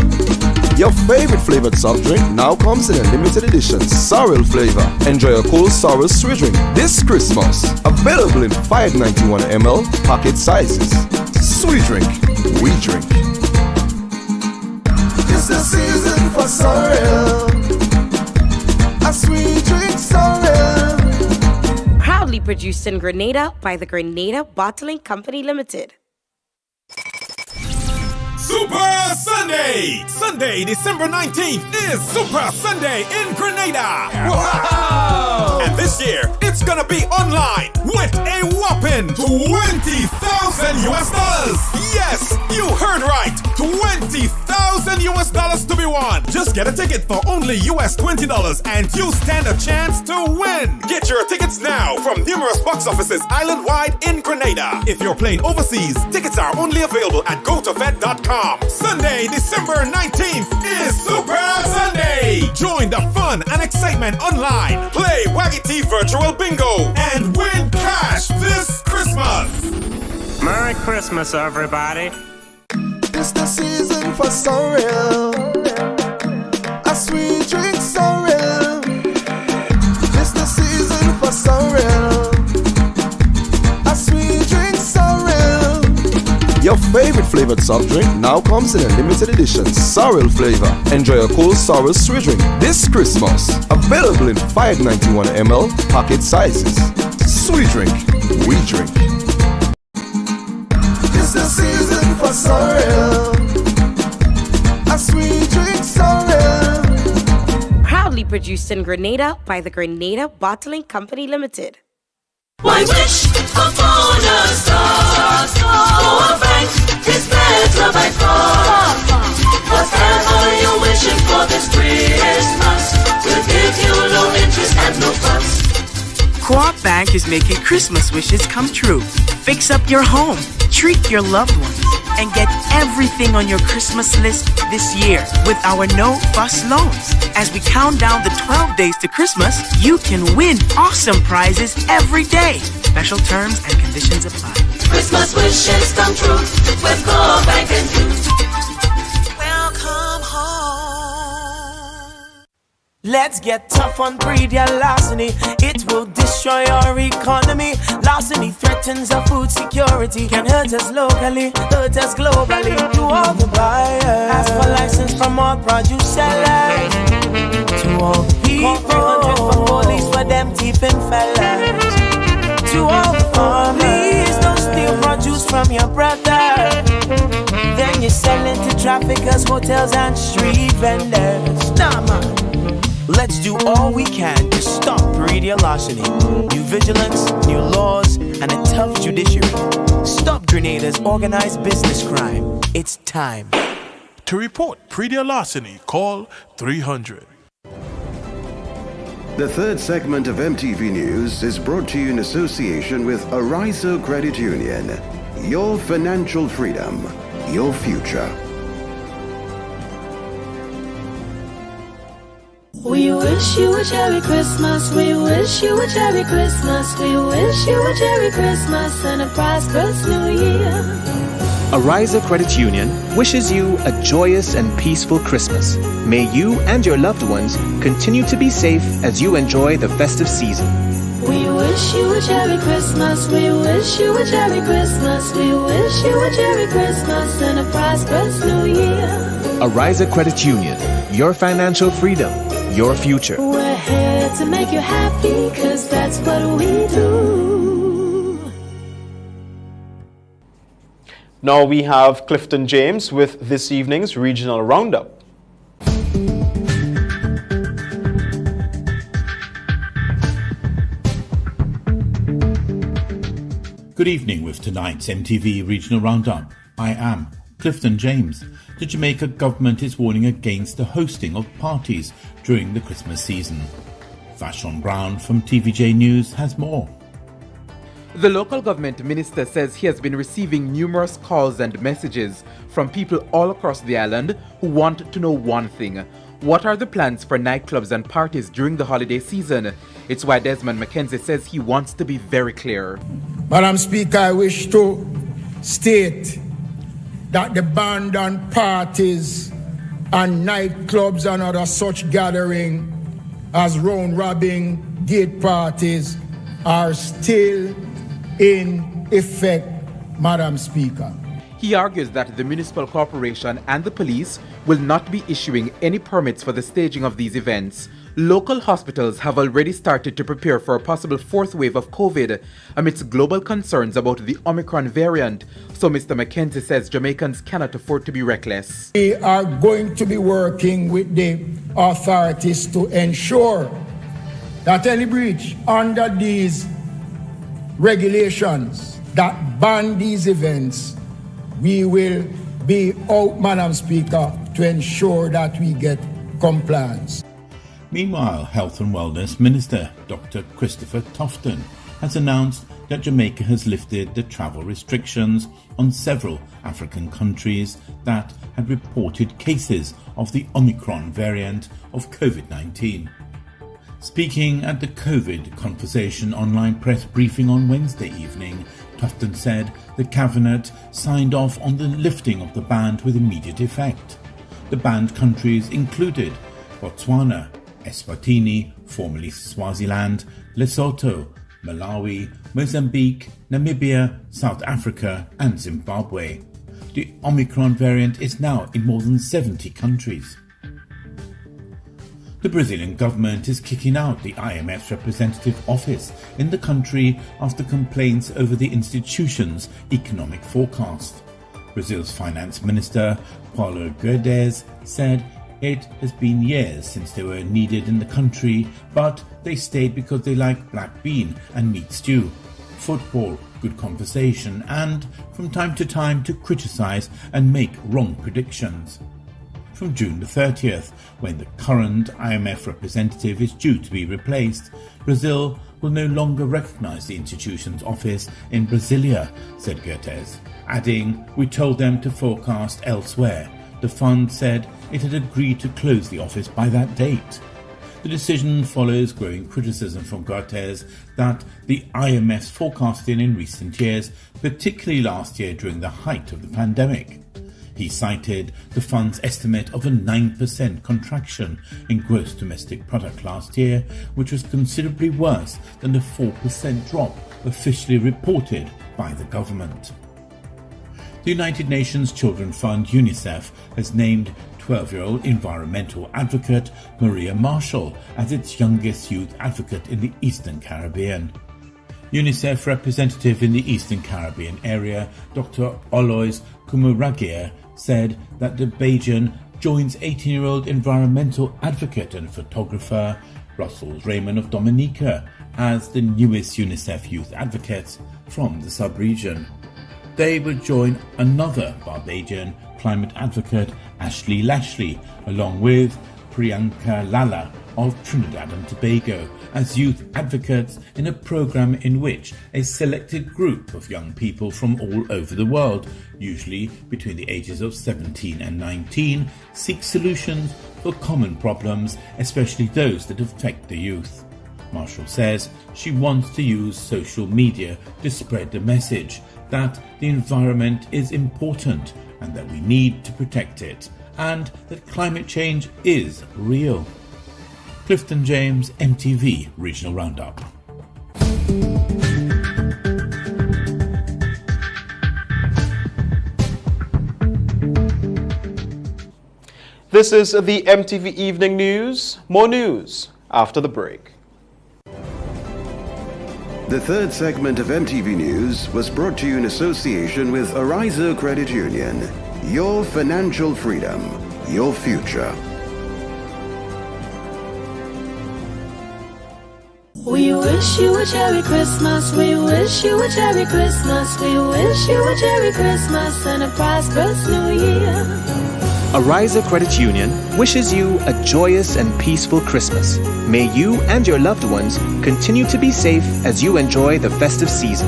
[SPEAKER 14] Your favorite flavored soft drink now comes in a limited edition sorrel flavor. Enjoy a cool sorrel sweet drink this Christmas. Available in 591 ml packet sizes. Sweet drink, we drink. It's the season for sorrel, a sweet drink sorrel.
[SPEAKER 15] Proudly produced in Grenada by the Grenada Bottling Company Limited.
[SPEAKER 1] Super Sunday! Sunday, December 19th is Super Sunday in Grenada! Wow! And this year, it's gonna be online with a whopping $20,000 US! Yes, you heard right! $20,000 US to be won! Just get a ticket for only US $20 and you stand a chance to win! Get your tickets now from numerous box offices island-wide in Grenada. If you're playing overseas, tickets are only available at gotofed.com. Sunday, December 19th is Super Sunday! Join the fun and excitement online. Play Waggy T Virtual Bingo and win cash this Christmas!
[SPEAKER 2] Merry Christmas, everybody.
[SPEAKER 14] It's the season for sorrel, a sweet drink sorrel. It's the season for sorrel, a sweet drink sorrel. Your favorite flavored soft drink now comes in a limited edition sorrel flavor. Enjoy a cool sorrel sweet drink this Christmas. Available in 591 ml packet sizes. Sweet drink, we drink. It's the season for sorrel, a sweet drink sorrel.
[SPEAKER 15] Proudly produced in Grenada by the Grenada Bottling Company Limited.
[SPEAKER 23] Why wish upon a star? For a franc is better by far. Whatever you're wishing for this Christmas will give you low interest and no fuss.
[SPEAKER 16] Co-op Bank is making Christmas wishes come true. Fix up your home, treat your loved ones, and get everything on your Christmas list this year with our no-fuss loans. As we count down the 12 days to Christmas, you can win awesome prizes every day. Special terms and conditions apply.
[SPEAKER 23] Christmas wishes come true with Co-op Bank and you.
[SPEAKER 16] Welcome home. Let's get tough on breeder larceny. It will destroy our economy. Larceny threatens our food security. Can hurt us locally, hurt us globally. To all the buyers, ask for license from all produce sellers. To all the people, 300 for police for them thieving fellas. To all the farmers, please don't steal produce from your brother. Then you sell it to traffickers, hotels and street vendors. Nah, man. Let's do all we can to stop breeder larceny. New vigilance, new laws, and a tough judiciary. Stop Grenada's organized business crime. It's time.
[SPEAKER 18] To report breeder larceny, call 300.
[SPEAKER 9] The third segment of MTV News is brought to you in association with Arizo Credit Union. Your financial freedom, your future.
[SPEAKER 24] We wish you a Merry Christmas. We wish you a Merry Christmas. We wish you a Merry Christmas and a prosperous New Year.
[SPEAKER 19] Arizo Credit Union wishes you a joyous and peaceful Christmas. May you and your loved ones continue to be safe as you enjoy the festive season.
[SPEAKER 24] We wish you a Merry Christmas. We wish you a Merry Christmas. We wish you a Merry Christmas and a prosperous New Year.
[SPEAKER 19] Arizo Credit Union, your financial freedom, your future.
[SPEAKER 24] We're here to make you happy, 'cause that's what we do.
[SPEAKER 7] Now we have Clifton James with this evening's regional roundup.
[SPEAKER 10] Good evening with tonight's MTV Regional Roundup. I am Clifton James. The Jamaica government is warning against the hosting of parties during the Christmas season. Vashon Brown from TVJ News has more.
[SPEAKER 17] The local government minister says he has been receiving numerous calls and messages from people all across the island who want to know one thing. What are the plans for nightclubs and parties during the holiday season? It's why Desmond McKenzie says he wants to be very clear.
[SPEAKER 20] Madam Speaker, I wish to state that the ban on parties and nightclubs and other such gathering as round robin gate parties are still in effect, Madam Speaker.
[SPEAKER 17] He argues that the municipal corporation and the police will not be issuing any permits for the staging of these events. Local hospitals have already started to prepare for a possible fourth wave of COVID amidst global concerns about the Omicron variant. So Mr. McKenzie says Jamaicans cannot afford to be reckless.
[SPEAKER 20] We are going to be working with the authorities to ensure that any breach under these regulations that ban these events, we will be out, Madam Speaker, to ensure that we get compliance.
[SPEAKER 10] Meanwhile, Health and Wellness Minister Dr. Christopher Tofton has announced that Jamaica has lifted the travel restrictions on several African countries that had reported cases of the Omicron variant of COVID-19. Speaking at the COVID Conversation online press briefing on Wednesday evening, Tofton said the Cabinet signed off on the lifting of the ban with immediate effect. The banned countries included Botswana, Eswatini, formerly Swaziland, Lesotho, Malawi, Mozambique, Namibia, South Africa and Zimbabwe. The Omicron variant is now in more than 70 countries. The Brazilian government is kicking out the IMF's representative office in the country after complaints over the institution's economic forecast. Brazil's finance minister, Paulo Guedes, said it has been years since they were needed in the country, but they stayed because they like black bean and meat stew, football, good conversation, and from time to time to criticize and make wrong predictions. From June the 30th, when the current IMF representative is due to be replaced, Brazil will no longer recognize the institution's office in Brasilia, said Guedes, adding, "We told them to forecast elsewhere. The fund said it had agreed to close the office by that date." The decision follows growing criticism from Guedes that the IMF's forecasting in recent years, particularly last year during the height of the pandemic. He cited the fund's estimate of a 9% contraction in gross domestic product last year, which was considerably worse than the 4% drop officially reported by the government. The United Nations Children Fund UNICEF has named 12-year-old environmental advocate Maria Marshall as its youngest youth advocate in the Eastern Caribbean. UNICEF representative in the Eastern Caribbean area, Dr. Alois Kumuragia, said that the Bajan joins 18-year-old environmental advocate and photographer Russell Raymond of Dominica as the newest UNICEF youth advocates from the sub-region. They would join another Barbadian climate advocate, Ashley Lashley, along with Priyanka Lala of Trinidad and Tobago, as youth advocates in a program in which a selected group of young people from all over the world, usually between the ages of 17 and 19, seek solutions for common problems, especially those that affect the youth. Marshall says she wants to use social media to spread the message that the environment is important and that we need to protect it, and that climate change is real. Clifton James, MTV Regional Roundup.
[SPEAKER 7] This is the MTV Evening News. More news after the break.
[SPEAKER 9] The third segment of MTV News was brought to you in association with Arizo Credit Union. Your financial freedom, your future.
[SPEAKER 23] We wish you a Merry Christmas. We wish you a Merry Christmas. We wish you a Merry Christmas and a prosperous New Year.
[SPEAKER 19] Ariza Credit Union wishes you a joyous and peaceful Christmas. May you and your loved ones continue to be safe as you enjoy the festive season.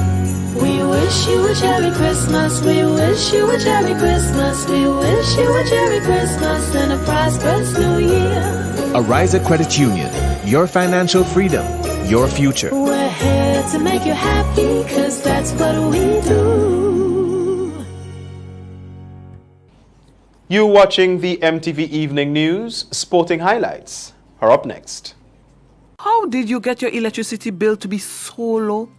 [SPEAKER 23] We wish you a Merry Christmas. We wish you a Merry Christmas. We wish you a Merry Christmas and a prosperous New Year.
[SPEAKER 19] Ariza Credit Union, your financial freedom, your future.
[SPEAKER 23] We're here to make you happy, 'cause that's what we do.
[SPEAKER 7] You watching the MTV Evening News. Sporting highlights are up next.
[SPEAKER 4] How did you get your electricity bill to be so low?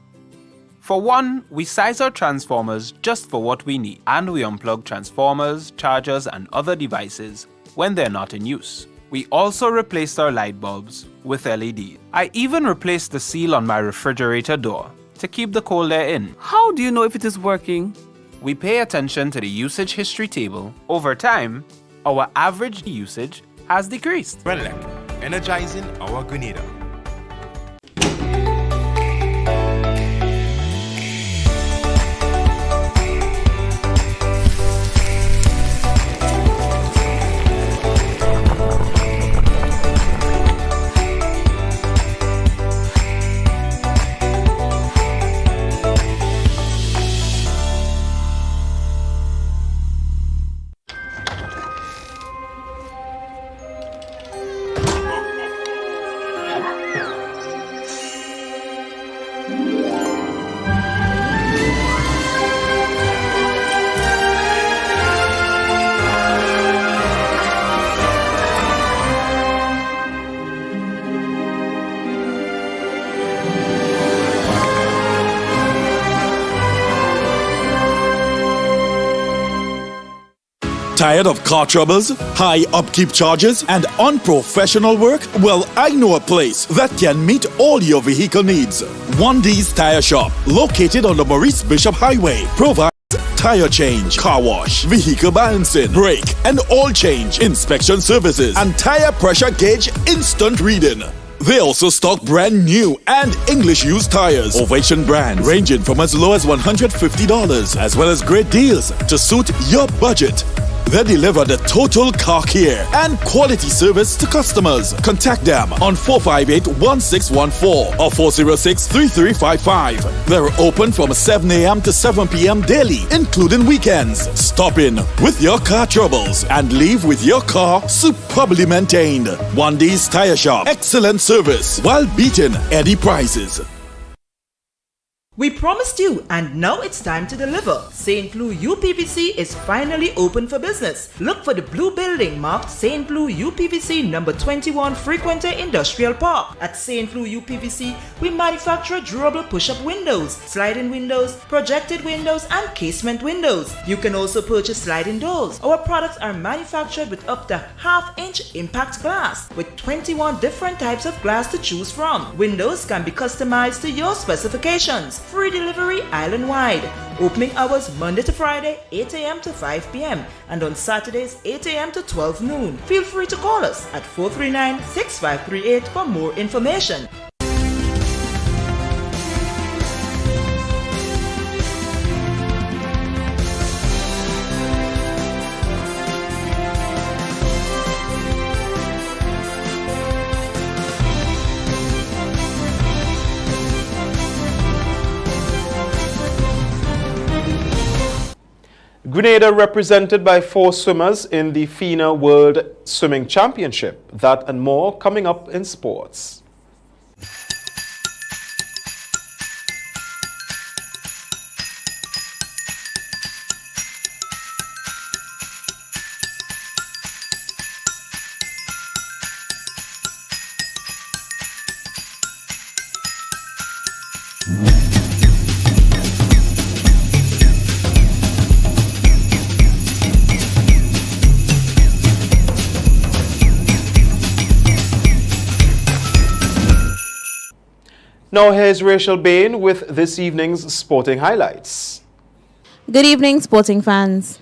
[SPEAKER 4] For one, we size our transformers just for what we need, and we unplug transformers, chargers, and other devices when they're not in use. We also replaced our light bulbs with LED. I even replaced the seal on my refrigerator door to keep the cold air in. How do you know if it is working?
[SPEAKER 13] We pay attention to the usage history table. Over time, our average usage has decreased.
[SPEAKER 18] Renlec, energizing our Grenada.
[SPEAKER 5] Tired of car troubles, high upkeep charges, and unprofessional work? Well, I know a place that can meet all your vehicle needs. 1D's Tire Shop, located on the Maurice Bishop Highway, provides tire change, car wash, vehicle balancing, brake and oil change, inspection services, and tire pressure gauge instant reading. They also stock brand new and English used tires, Ovation brands, ranging from as low as $150, as well as great deals to suit your budget. They deliver the total car care and quality service to customers. Contact them on 458-1614 or 406-3355. They're open from 7 a.m. to 7 p.m. daily, including weekends. Stop in with your car troubles and leave with your car superbly maintained. 1D's Tire Shop. Excellent service while beating any prices.
[SPEAKER 12] We promised you, and now it's time to deliver. St. Louis UPVC is finally open for business. Look for the blue building marked St. Louis UPVC number 21 Frequenter Industrial Park. At St. Louis UPVC, we manufacture durable push-up windows, sliding windows, projected windows, and casement windows. You can also purchase sliding doors. Our products are manufactured with up to half-inch impact glass, with 21 different types of glass to choose from. Windows can be customized to your specifications. Free delivery island-wide. Opening hours Monday to Friday, 8 a.m. to 5 p.m. and on Saturdays, 8 a.m. to 12 noon. Feel free to call us at 439-6538 for more information.
[SPEAKER 7] Grenada represented by 4 swimmers in the FINA World Swimming Championship. That and more coming up in sports. Now here's Rachel Bain with this evening's sporting highlights.
[SPEAKER 21] Good evening, sporting fans.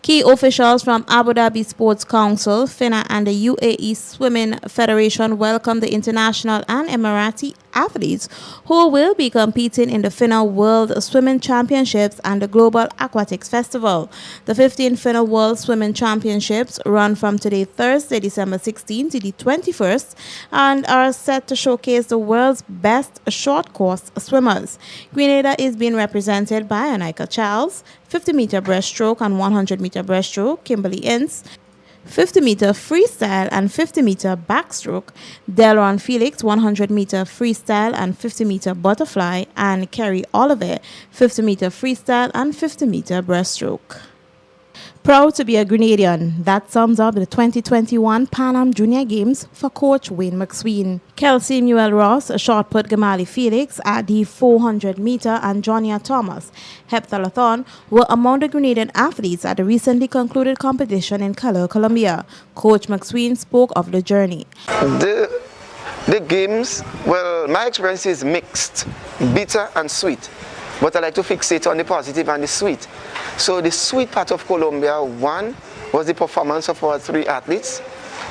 [SPEAKER 21] Key officials from Abu Dhabi Sports Council, FINA, and the UAE Swimming Federation welcomed the international and Emirati athletes who will be competing in the FINA World Swimming Championships and the Global Aquatics Festival. The 15th FINA World Swimming Championships run from today, Thursday, December 16th to the 21st, and are set to showcase the world's best short course swimmers. Grenada is being represented by Anika Charles, 50-meter breaststroke and 100-meter breaststroke, Kimberly Ince, 50-meter freestyle and 50-meter backstroke, Delron Felix, 100-meter freestyle and 50-meter butterfly, and Kerry Oliver, 50-meter freestyle and 50-meter breaststroke. Proud to be a Grenadian. That sums up the 2021 Pan Am Junior Games for Coach Wayne McSween. Kelsey Newell Ross, shot put Gamali Felix at the 400-meter, and Jonia Thomas, heptathlon, were among the Grenadian athletes at the recently concluded competition in Calais, Colombia. Coach McSween spoke of the journey.
[SPEAKER 3] The games, well, my experience is mixed, bitter and sweet. But I like to fixate on the positive and the sweet. So the sweet part of Colombia, one, was the performance of our 3 athletes.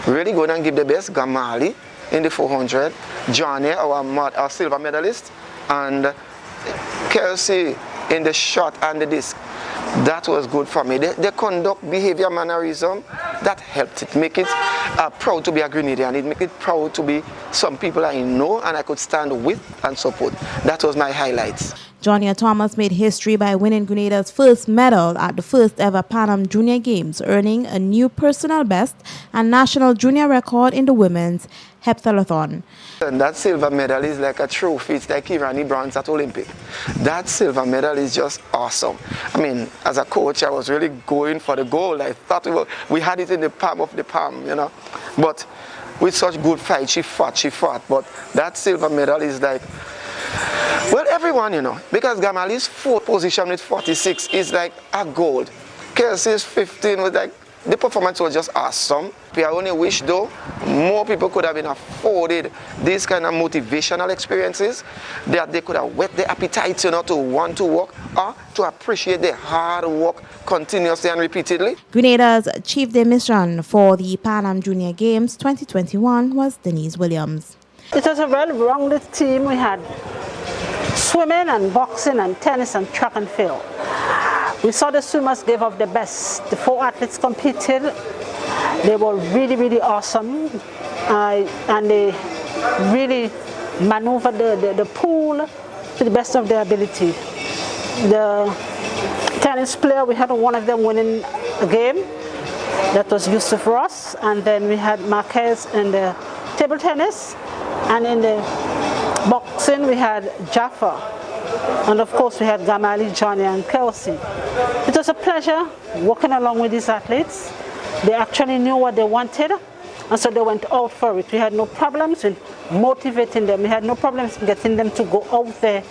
[SPEAKER 3] Really good and give the best. Gamali in the 400, Johnny, our silver medalist, and Kelsey in the shot and the disc. That was good for me. The conduct, behavior, mannerism, that helped it make it proud to be a Grenadian. It make it proud to be some people I know and I could stand with and support. That was my highlights.
[SPEAKER 21] Jonia Thomas made history by winning Grenada's first medal at the first ever Pan Am Junior Games, earning a new personal best and national junior record in the women's heptathlon.
[SPEAKER 3] And that silver medal is like a trophy. It's like Irani bronze at Olympic. That silver medal is just awesome. I mean, as a coach, I was really going for the gold. I thought we had it in the palm of the palm, you know. But with such good fight, she fought. But that silver medal is like, well, everyone, you know, because Gamali's 4th position with 46 is like a gold. Kelsey's 15 was like, the performance was just awesome. I only wish, though, more people could have been afforded these kind of motivational experiences, that they could have whet their appetite, you know, to want to work or to appreciate their hard work continuously and repeatedly.
[SPEAKER 21] Grenada's chief de mission for the Pan Am Junior Games 2021 was Denise Williams.
[SPEAKER 6] It was a well-rounded team. We had swimming and boxing and tennis and track and field. We saw the swimmers give up the best. The 4 athletes competed. They were really, really awesome. And they really maneuvered the pool to the best of their ability. The tennis player, we had one of them winning a game. That was Yusuf Ross. And then we had Marquez in the table tennis. And in the boxing, we had Jaffa. And of course, we had Gamali, Johnny, and Kelsey. It was a pleasure working along with these athletes. They actually knew what they wanted, and so they went out for it. We had no problems in motivating them. We had no problems in getting them to go out there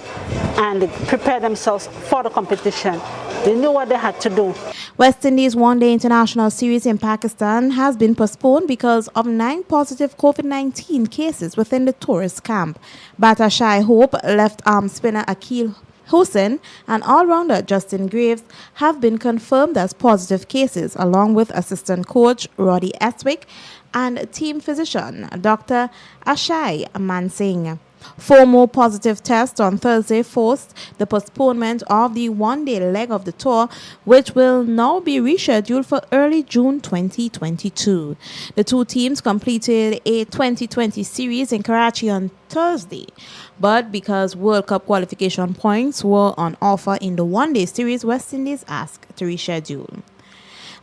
[SPEAKER 6] and prepare themselves for the competition. They knew what they had to do.
[SPEAKER 21] West Indies one-day international series in Pakistan has been postponed because of 9 positive COVID-19 cases within the tourist camp. Batter Shai Hope, left-arm spinner Akil Hossain, and all-rounder Justin Graves have been confirmed as positive cases, along with assistant coach Roddy Eswick and team physician Dr. Ashai Mansingh. 4 more positive tests on Thursday forced the postponement of the one-day leg of the tour, which will now be rescheduled for early June 2022. The 2 teams completed a 2020 series in Karachi on Thursday, but because World Cup qualification points were on offer in the one-day series, West Indies asked to reschedule.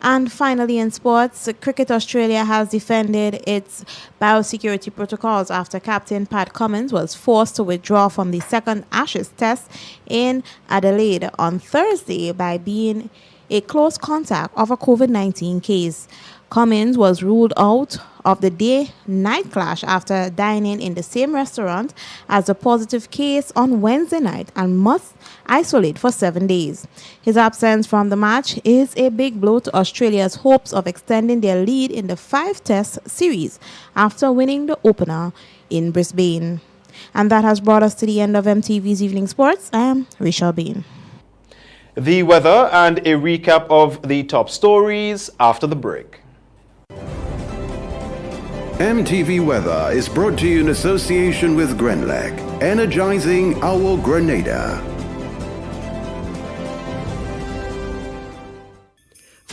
[SPEAKER 21] And finally, in sports, Cricket Australia has defended its biosecurity protocols after captain Pat Cummins was forced to withdraw from the second Ashes Test in Adelaide on Thursday by being a close contact of a COVID-19 case. Cummins was ruled out of the day-night clash after dining in the same restaurant as a positive case on Wednesday night and must isolate for 7 days. His absence from the match is a big blow to Australia's hopes of extending their lead in the 5-test series after winning the opener in Brisbane. And that has brought us to the end of MTV's Evening Sports. I am Rachel Bean.
[SPEAKER 7] The weather and a recap of the top stories after the break.
[SPEAKER 9] MTV Weather is brought to you in association with Grenlac, energizing our Grenada.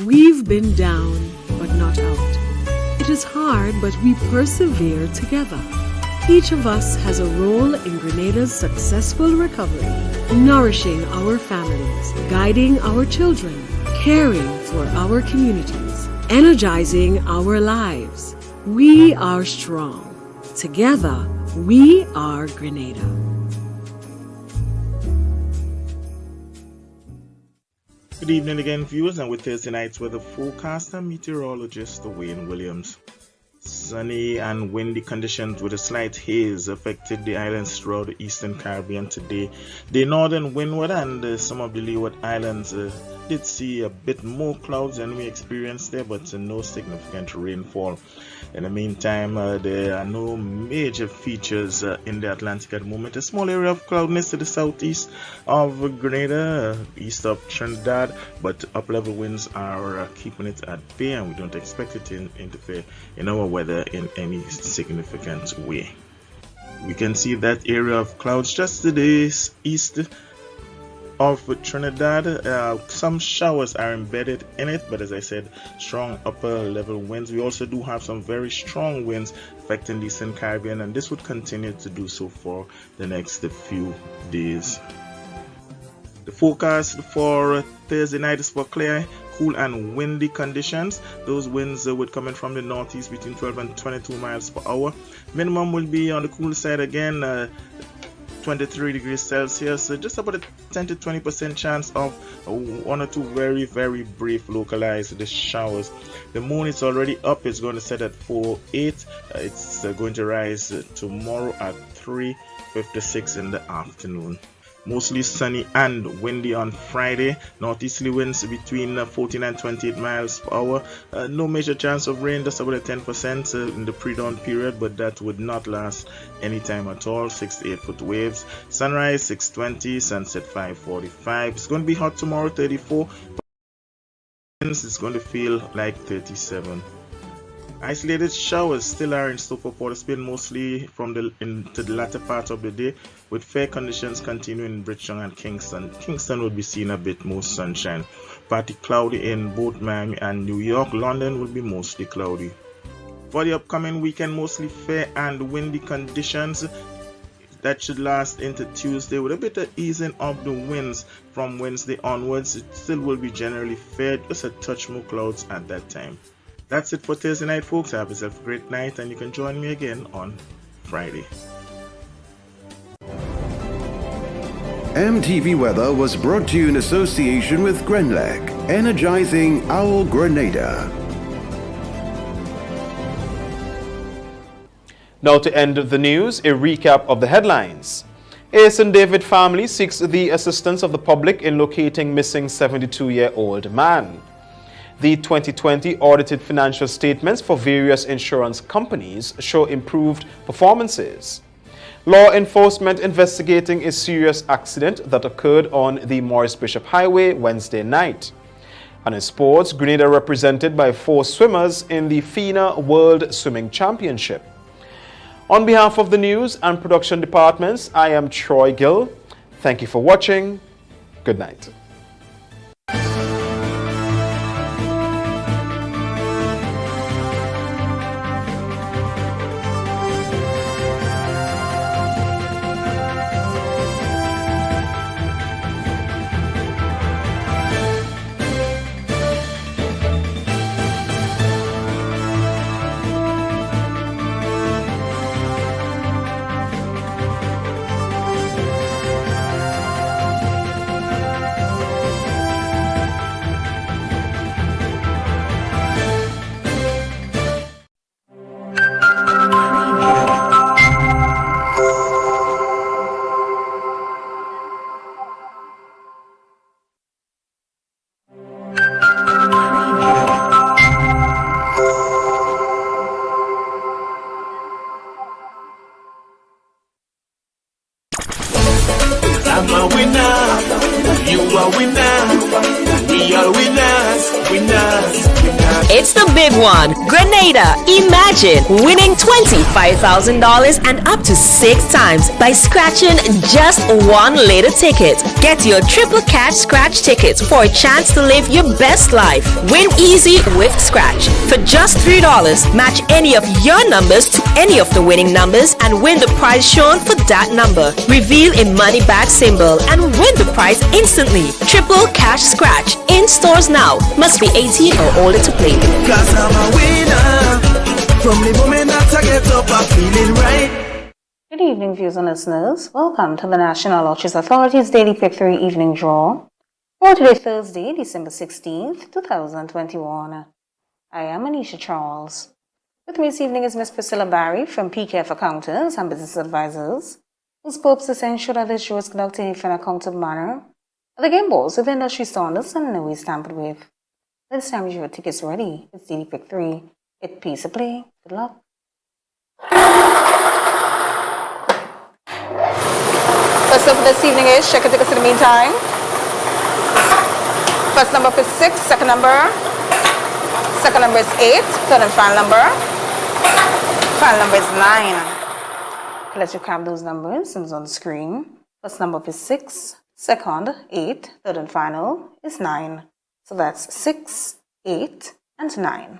[SPEAKER 1] We've been down, but not out. It is hard, but we persevere together. Each of us has a role in Grenada's successful recovery, nourishing our families, guiding our children, caring for our communities, energizing our lives. We are strong. Together, we are Grenada.
[SPEAKER 8] Good evening again, viewers, and with Thursday night's weather forecast, I'm meteorologist Wayne Williams. Sunny and windy conditions with a slight haze affected the islands throughout the Eastern Caribbean today. The northern windward and some of the leeward islands did see a bit more clouds than we experienced there, but no significant rainfall. In the meantime, there are no major features in the Atlantic at the moment. A small area of cloudiness to the southeast of Grenada, east of Trinidad, but up-level winds are keeping it at bay, and we don't expect it to interfere in our weather in any significant way. We can see that area of clouds just to the east of Trinidad. Some showers are embedded in it, but as I said, strong upper level winds. We also do have some very strong winds affecting the Eastern Caribbean, and this would continue to do so for the next few days. The forecast for Thursday night is for clear, cool and windy conditions. Those winds would come in from the northeast between 12 and 22 miles per hour. Minimum will be on the cool side again, 23 degrees Celsius, just about a 10 to 20% chance of one or two very, very brief localized showers. The moon is already up. It's going to set at 4:08. It's going to rise tomorrow at 3:56 in the afternoon. Mostly sunny and windy on Friday. Northeasterly winds between 14 and 28 miles per hour. No major chance of rain, just about a 10% in the pre-dawn period, but that would not last any time at all. 6 to 8 foot waves. Sunrise 6:20, sunset 5:45. It's going to be hot tomorrow, 34. It's going to feel like 37. Isolated showers still are in store for Port of Spain, mostly into the latter part of the day, with fair conditions continuing in Bridgetown and Kingston. Kingston will be seeing a bit more sunshine. Partly cloudy in both Miami and New York. London will be mostly cloudy. For the upcoming weekend, mostly fair and windy conditions. That should last into Tuesday with a bit of easing of the winds from Wednesday onwards. It still will be generally fair, just a touch more clouds at that time. That's it for Thursday night, folks. Have yourself a great night, and you can join me again on Friday.
[SPEAKER 9] MTV Weather was brought to you in association with Grenlec, energizing our Grenada.
[SPEAKER 7] Now to end the news, a recap of the headlines. A St. David family seeks the assistance of the public in locating missing 72-year-old man. The 2020 audited financial statements for various insurance companies show improved performances. Law enforcement investigating a serious accident that occurred on the Morris Bishop Highway Wednesday night. And in sports, Grenada represented by 4 swimmers in the FINA World Swimming Championship. On behalf of the news and production departments, I am Troy Gill. Thank you for watching. Good night.
[SPEAKER 16] I'm a winner, you are winner, we are winners, winners, winners.
[SPEAKER 2] It's the big one. Grenada. Imagine winning $25,000 and up to 6 times by scratching just one lotto ticket. Get your triple cash scratch tickets for a chance to live your best life. Win easy with Scratch. For just $3, match any of your numbers to any of the winning numbers and win the prize shown for that number. Reveal a money bag symbol and win the prize instantly. Triple cash scratch. In stores now. Must be 18 or older to play.
[SPEAKER 16] Cause I'm a winner. From the moment that I get up, I'm feeling right.
[SPEAKER 11] Good evening, viewers and listeners. Welcome to the National Lotteries Authority's Daily Pick 3 Evening Draw for today, Thursday, December 16th, 2021. I am Anisha Charles. With me this evening is Miss Priscilla Barry from PKF Accountants and Business Advisors, whose purpose is to ensure that this show is conducted in an accountable manner. The game balls with industry standards and no way tampered with. This time your tickets ready. It's Daily Pick 3. It pays to play. Good luck. First up for this evening is check your tickets in the meantime. First number is 6, second number is 8, third and final number is 9. Let's recap those numbers and it's on the screen. First number is 6, second 8, third and final is 9. So that's 6, 8, and 9.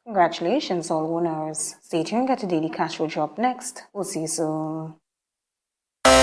[SPEAKER 11] Congratulations all winners. Stay tuned, get a daily cash flow drop next. We'll see you soon.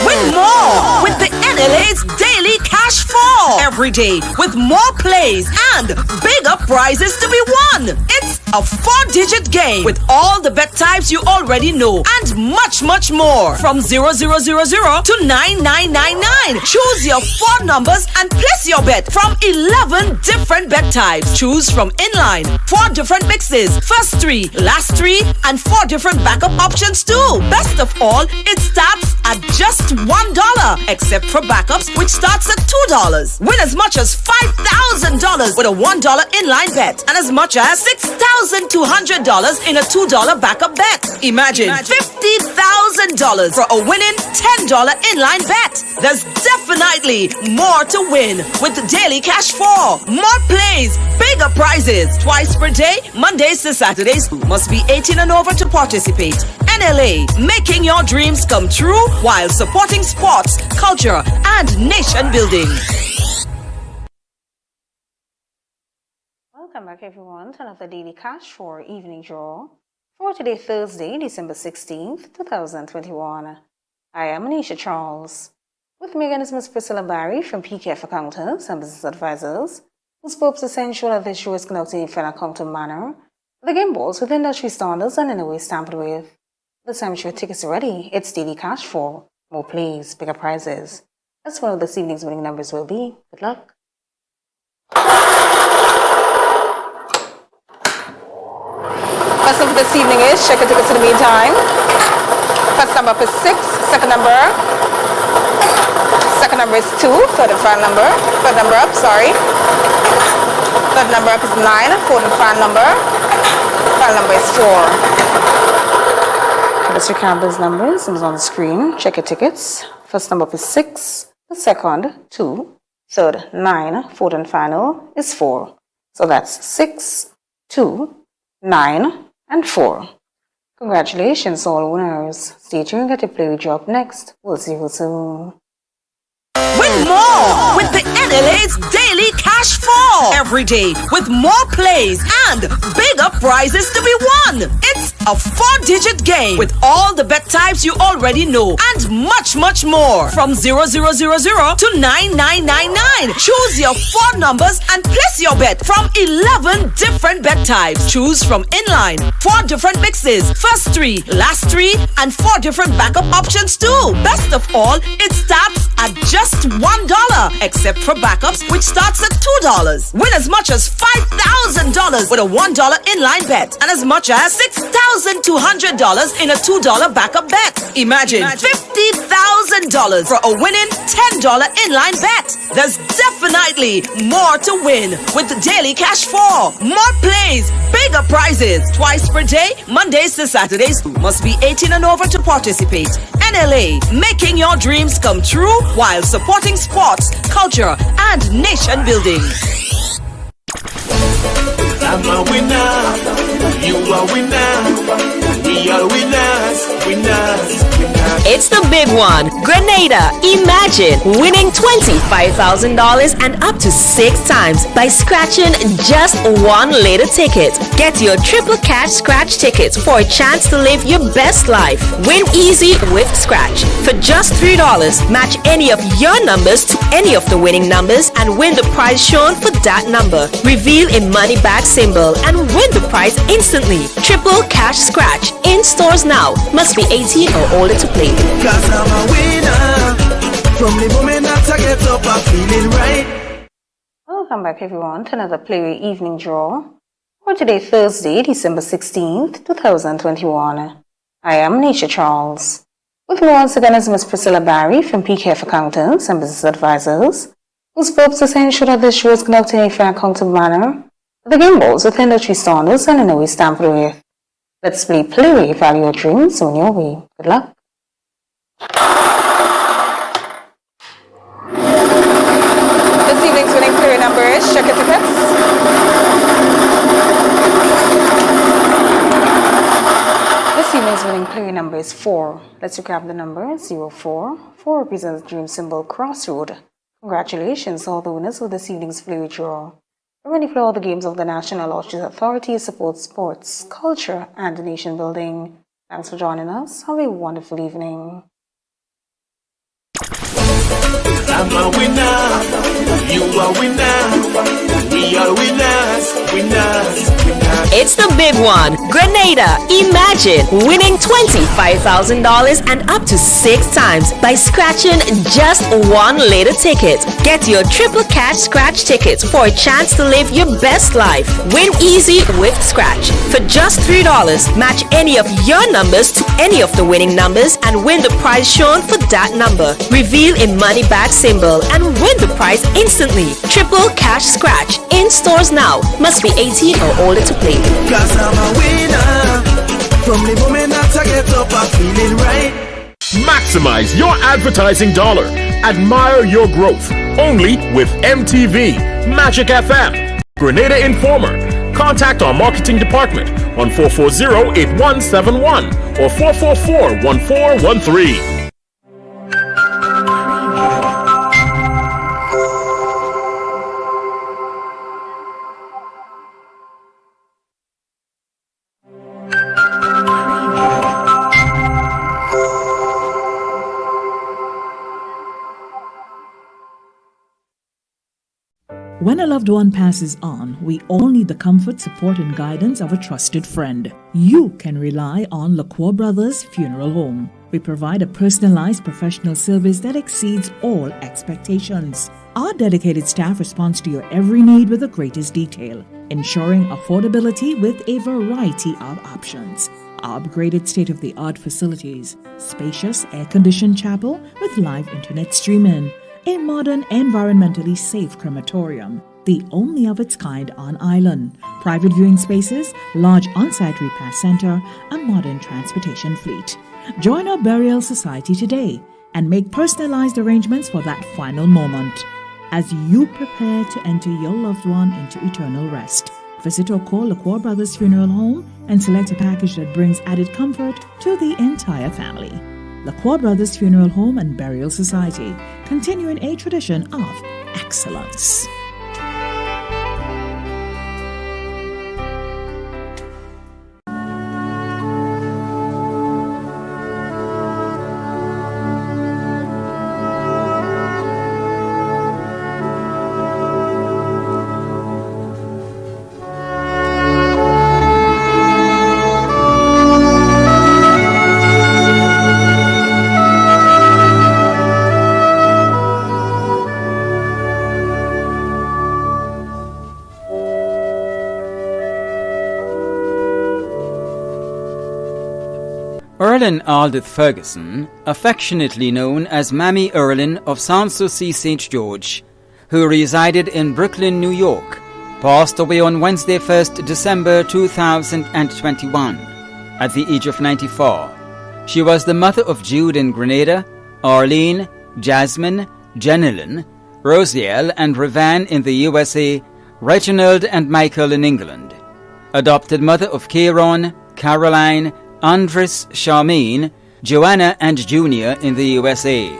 [SPEAKER 14] Win more with the NLA's Daily Cash Fall every day with more plays and bigger prizes to be won. It's a 4-digit game with all the bet types you already know and much, much more. From 0000 to 9999. Choose your 4 numbers and place your bet from 11 different bet types. Choose from inline, 4 different mixes, first 3, last 3, and 4 different backup options too. Best of all, it starts at just $1, except for backups, which starts at $2. Win as much as $5,000 with a $1 inline bet and as much as $6,200 in a $2 backup bet. Imagine $50,000 for a winning $10 inline bet. There's definitely more to win with the Daily Cash 4. More plays, bigger prizes, twice per day, Mondays to Saturdays. Must be 18 and over to participate. NLA, making your dreams come true while supporting sports, culture, and nation building.
[SPEAKER 11] Welcome back, everyone, to another Daily Cash for Evening Draw for today, Thursday, December 16th, 2021. I am Anisha Charles. With me again is Ms. Priscilla Barry from PKF Accountants and Business Advisors, whose purpose is to ensure that this show is conducted in an accountable manner. The game balls with industry standards and in a way stamped with. This time your tickets are ready. It's Daily Cash for more plays, bigger prizes. That's what this evening's winning numbers will be. Good luck. First number this evening is check your tickets in the meantime. First number is 6, second number is 2, third and final number, third number up is 9, fourth and final number is 4. Let's recap those numbers. It's on the screen. Check your tickets. First number is 6, the second 2, third 9, fourth and final is 4. So that's 6, 2, 9, and 4. Congratulations all winners. Stay tuned, get to play with you up next. We'll see you soon.
[SPEAKER 14] Win more with the NLA's Daily Cash Fall every day with more plays and bigger prizes to be won. It's a 4-digit game with all the bet types you already know and much, much more. From 0000 to 9999. Choose your 4 numbers and place your bet from 11 different bet types. Choose from inline, 4 different mixes, first 3, last 3, and 4 different backup options too. Best of all, it starts at just $1, except for backups, which starts at $2. Win as much as $5,000 with a $1 inline bet and as much as $6,200 in a $2 backup bet. Imagine $50,000 for a winning $10 inline bet. There's definitely more to win with the Daily Cash 4. More plays, bigger prizes, twice per day, Mondays to Saturdays. Must be 18 and over to participate. NLA, making your dreams come true while supporting sports, culture, and nation building.
[SPEAKER 16] I'm a winner, you are winner. We are winners, winners, winners.
[SPEAKER 2] It's the big one. Grenada, imagine winning $25,000 and up to 6 times by scratching just one lotto ticket. Get your triple cash scratch tickets for a chance to live your best life. Win easy with Scratch. For just $3, match any of your numbers to any of the winning numbers and win the prize shown for that number. Reveal a money bag symbol and win the prize instantly. Triple cash scratch. In stores now. Must be 18 or older to play.
[SPEAKER 16] Cause I'm a winner. From the moment that I get up, I'm feeling right.
[SPEAKER 11] Welcome back everyone to another Playway Evening Draw for today Thursday, December 16th, 2021. I am Nisha Charles. With me once again is Ms. Priscilla Barry from PKF Accountants and Business Advisors, whose purpose is to ensure that this show is conducted in a fair and accountable manner, with the game balls with industry standards and in a way stamped with. Let's play Playway, value your dreams on your way. Good luck. This evening's winning Playway number is, check your tickets. This evening's winning Playway number is 4. Let's recap the number 04. 4 represents the dream symbol Crossroad. Congratulations to all the winners of this evening's Playway draw. We're ready for all the games of the National Lotteries Authority to support sports, culture, and nation building. Thanks for joining us. Have a wonderful evening.
[SPEAKER 16] I'm a winner, you are winner. We are winners, winners, winners.
[SPEAKER 2] It's the big one. Grenada, imagine winning $25,000 and up to 6 times by scratching just one lotto ticket. Get your triple cash scratch tickets for a chance to live your best life. Win easy with Scratch. For just $3, match any of your numbers to any of the winning numbers and win the prize shown for that number. Reveal a money bag symbol and win the prize instantly. Triple cash scratch. In stores now. Must be 18 or older to play.
[SPEAKER 16] Cause I'm a winner. From the moment that I get up, I'm feeling right.
[SPEAKER 15] Maximize your advertising dollar. Admire your growth. Only with MTV Magic FM. Grenada Informer. Contact our marketing department on 440-8171 or 444-1413.
[SPEAKER 17] When a loved one passes on, we all need the comfort, support, and guidance of a trusted friend. You can rely on LaCour Brothers Funeral Home. We provide a personalized professional service that exceeds all expectations. Our dedicated staff responds to your every need with the greatest detail, ensuring affordability with a variety of options. Our upgraded state-of-the-art facilities, spacious air-conditioned chapel with live internet streaming, a modern, environmentally safe crematorium, the only of its kind on island, private viewing spaces, large on-site repast center, a modern transportation fleet. Join our burial society today and make personalized arrangements for that final moment. As you prepare to enter your loved one into eternal rest, visit or call LaCour Brothers Funeral Home and select a package that brings added comfort to the entire family. LaCour Brothers Funeral Home and Burial Society, continuing a tradition of excellence.
[SPEAKER 22] Erlyn Aldith Ferguson, affectionately known as Mammy Erlyn of Sanssouci St. George, who resided in Brooklyn, New York, passed away on Wednesday, 1st December 2021 at the age of 94. She was the mother of Jude in Grenada, Arlene, Jasmine, Jenilyn, Rosiel and Revan in the USA, Reginald and Michael in England. adopted mother of Kieron, Caroline, Andres, Charmaine, Joanna and Junior in the USA.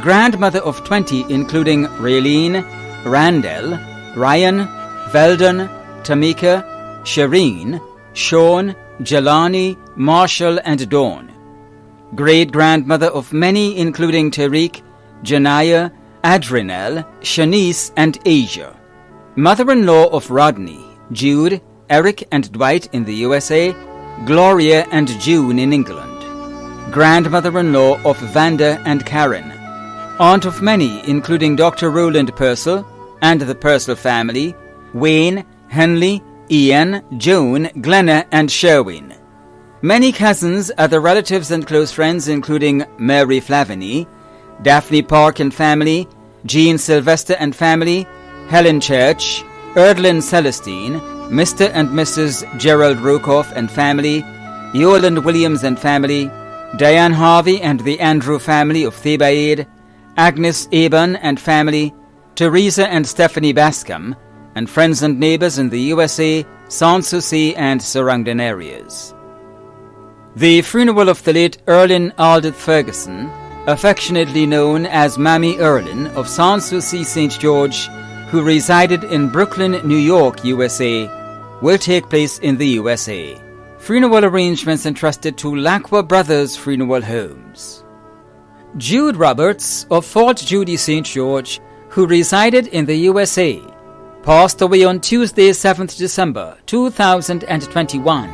[SPEAKER 22] Grandmother of 20 including Raylene, Randall, Ryan, Veldon, Tamika, Shireen, Sean, Jelani, Marshall and Dawn. Great-grandmother of many including Tariq, Janaya, Adrinel, Shanice and Asia. Mother-in-law of Rodney, Jude, Eric and Dwight in the USA, Gloria and June in England. Grandmother-in-law of Vanda and Karen. Aunt of many including Dr. Roland Purcell and the Purcell family, Wayne, Henley, Ian, Joan, Glenna and Sherwin. Many cousins, other relatives and close friends including Mary Flavany, Daphne Park and family, Jean Sylvester and family, Helen Church, Erdlin Celestine, Mr. and Mrs. Gerald Rokoff and family, Yoland Williams and family, Diane Harvey and the Andrew family of Thebaid, Agnes Aban and family, Teresa and Stephanie Bascom, and friends and neighbors in the USA, Sanssouci and surrounding areas. The funeral of the late Erlin Aldith Ferguson, affectionately known as Mammy Erlin of Sanssouci St. George, who resided in Brooklyn, New York, USA, will take place in the USA. Funeral arrangements entrusted to Lacqua Brothers Funeral Homes. Jude Roberts of Fort Judy St. George, who resided in the USA, passed away on Tuesday, 7th December 2021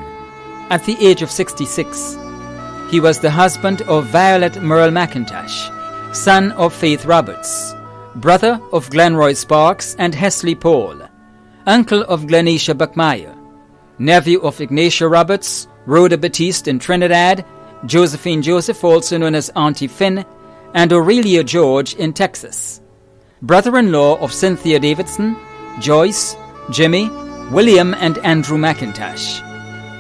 [SPEAKER 22] at the age of 66. He was the husband of Violet Merle McIntosh, son of Faith Roberts, brother of Glenroy Sparks and Hesley Paul, uncle of Glenisha Buckmeyer, nephew of Ignatia Roberts, Rhoda Batiste in Trinidad, Josephine Joseph, also known as Auntie Finn, and Aurelia George in Texas, brother-in-law of Cynthia Davidson, Joyce, Jimmy, William and Andrew McIntosh.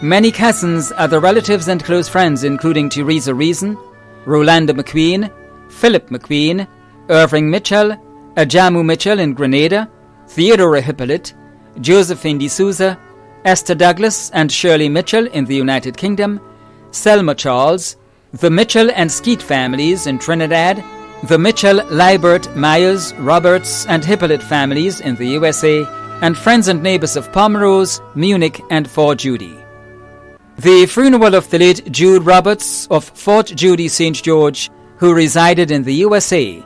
[SPEAKER 22] Many cousins, other relatives and close friends including Teresa Reason, Rolanda McQueen, Philip McQueen, Irving Mitchell, Ajamu Mitchell in Grenada, Theodora Hippolyte, Josephine D'Souza, Esther Douglas and Shirley Mitchell in the United Kingdom, Selma Charles, the Mitchell and Skeet families in Trinidad, the Mitchell, Liebert, Myers, Roberts and Hippolyte families in the USA, and friends and neighbors of Pomerose, Munich and Fort Judy. The funeral of the late Jude Roberts of Fort Judy St. George, who resided in the USA,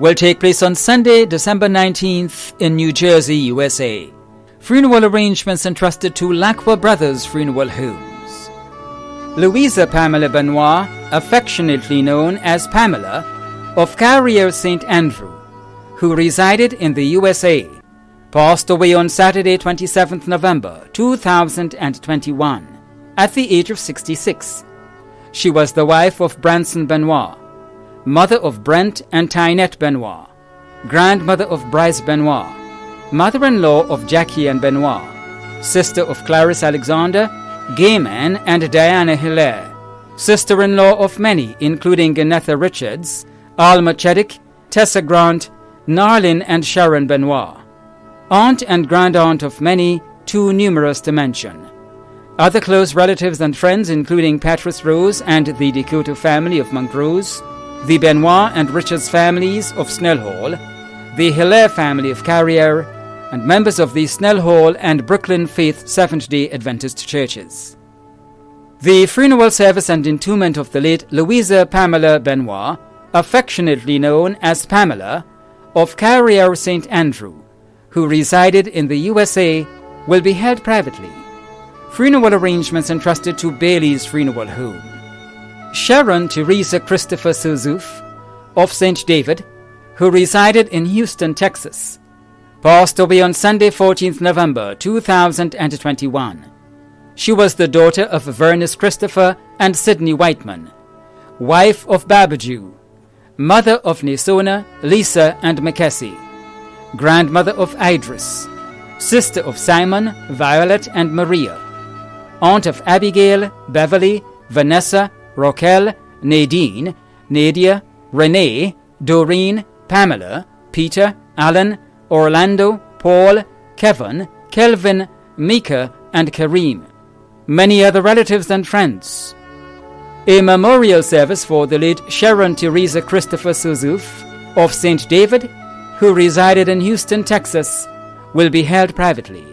[SPEAKER 22] will take place on Sunday, December 19th in New Jersey, USA. Funeral arrangements entrusted to Lacqua Brothers Funeral Homes. Louisa Pamela Benoit, affectionately known as Pamela, of Carrier St. Andrew, who resided in the USA, passed away on Saturday, 27th November 2021 at the age of 66. She was the wife of Branson Benoit, mother of Brent and Tynette Benoit, grandmother of Bryce Benoit, mother-in-law of Jackie and Benoit, sister of Clarice Alexander, Gayman and Diana Hilaire, sister-in-law of many including Ganetha Richards, Alma Cheddick, Tessa Grant, Narlin and Sharon Benoit, aunt and grandaunt of many, too numerous to mention. Other close relatives and friends including Patrice Rose and the Decoto family of Montrose, the Benoit and Richards families of Snell Hall, the Hilaire family of Carrier, and members of the Snell Hall and Brooklyn Faith Seventh-day Adventist churches. The funeral service and entombment of the late Louisa Pamela Benoit, affectionately known as Pamela, of Carrier St. Andrew, who resided in the USA, will be held privately. Funeral arrangements entrusted to Bailey's Funeral Home. Sharon Teresa Christopher Suzuf, of St. David, who resided in Houston, Texas, passed away on Sunday, 14th November 2021. She was the daughter of Vernice Christopher and Sidney Whiteman, wife of Babajou, mother of Nisona, Lisa and McKessie, grandmother of Idris, sister of Simon, Violet and Maria, aunt of Abigail, Beverly, Vanessa, Raquel, Nadine, Nadia, Renee, Doreen, Pamela, Peter, Alan, Orlando, Paul, Kevin, Kelvin, Mika, and Kareem. Many other relatives and friends. A memorial service for the late Sharon Teresa Christopher Suzuf of St. David, who resided in Houston, Texas, will be held privately.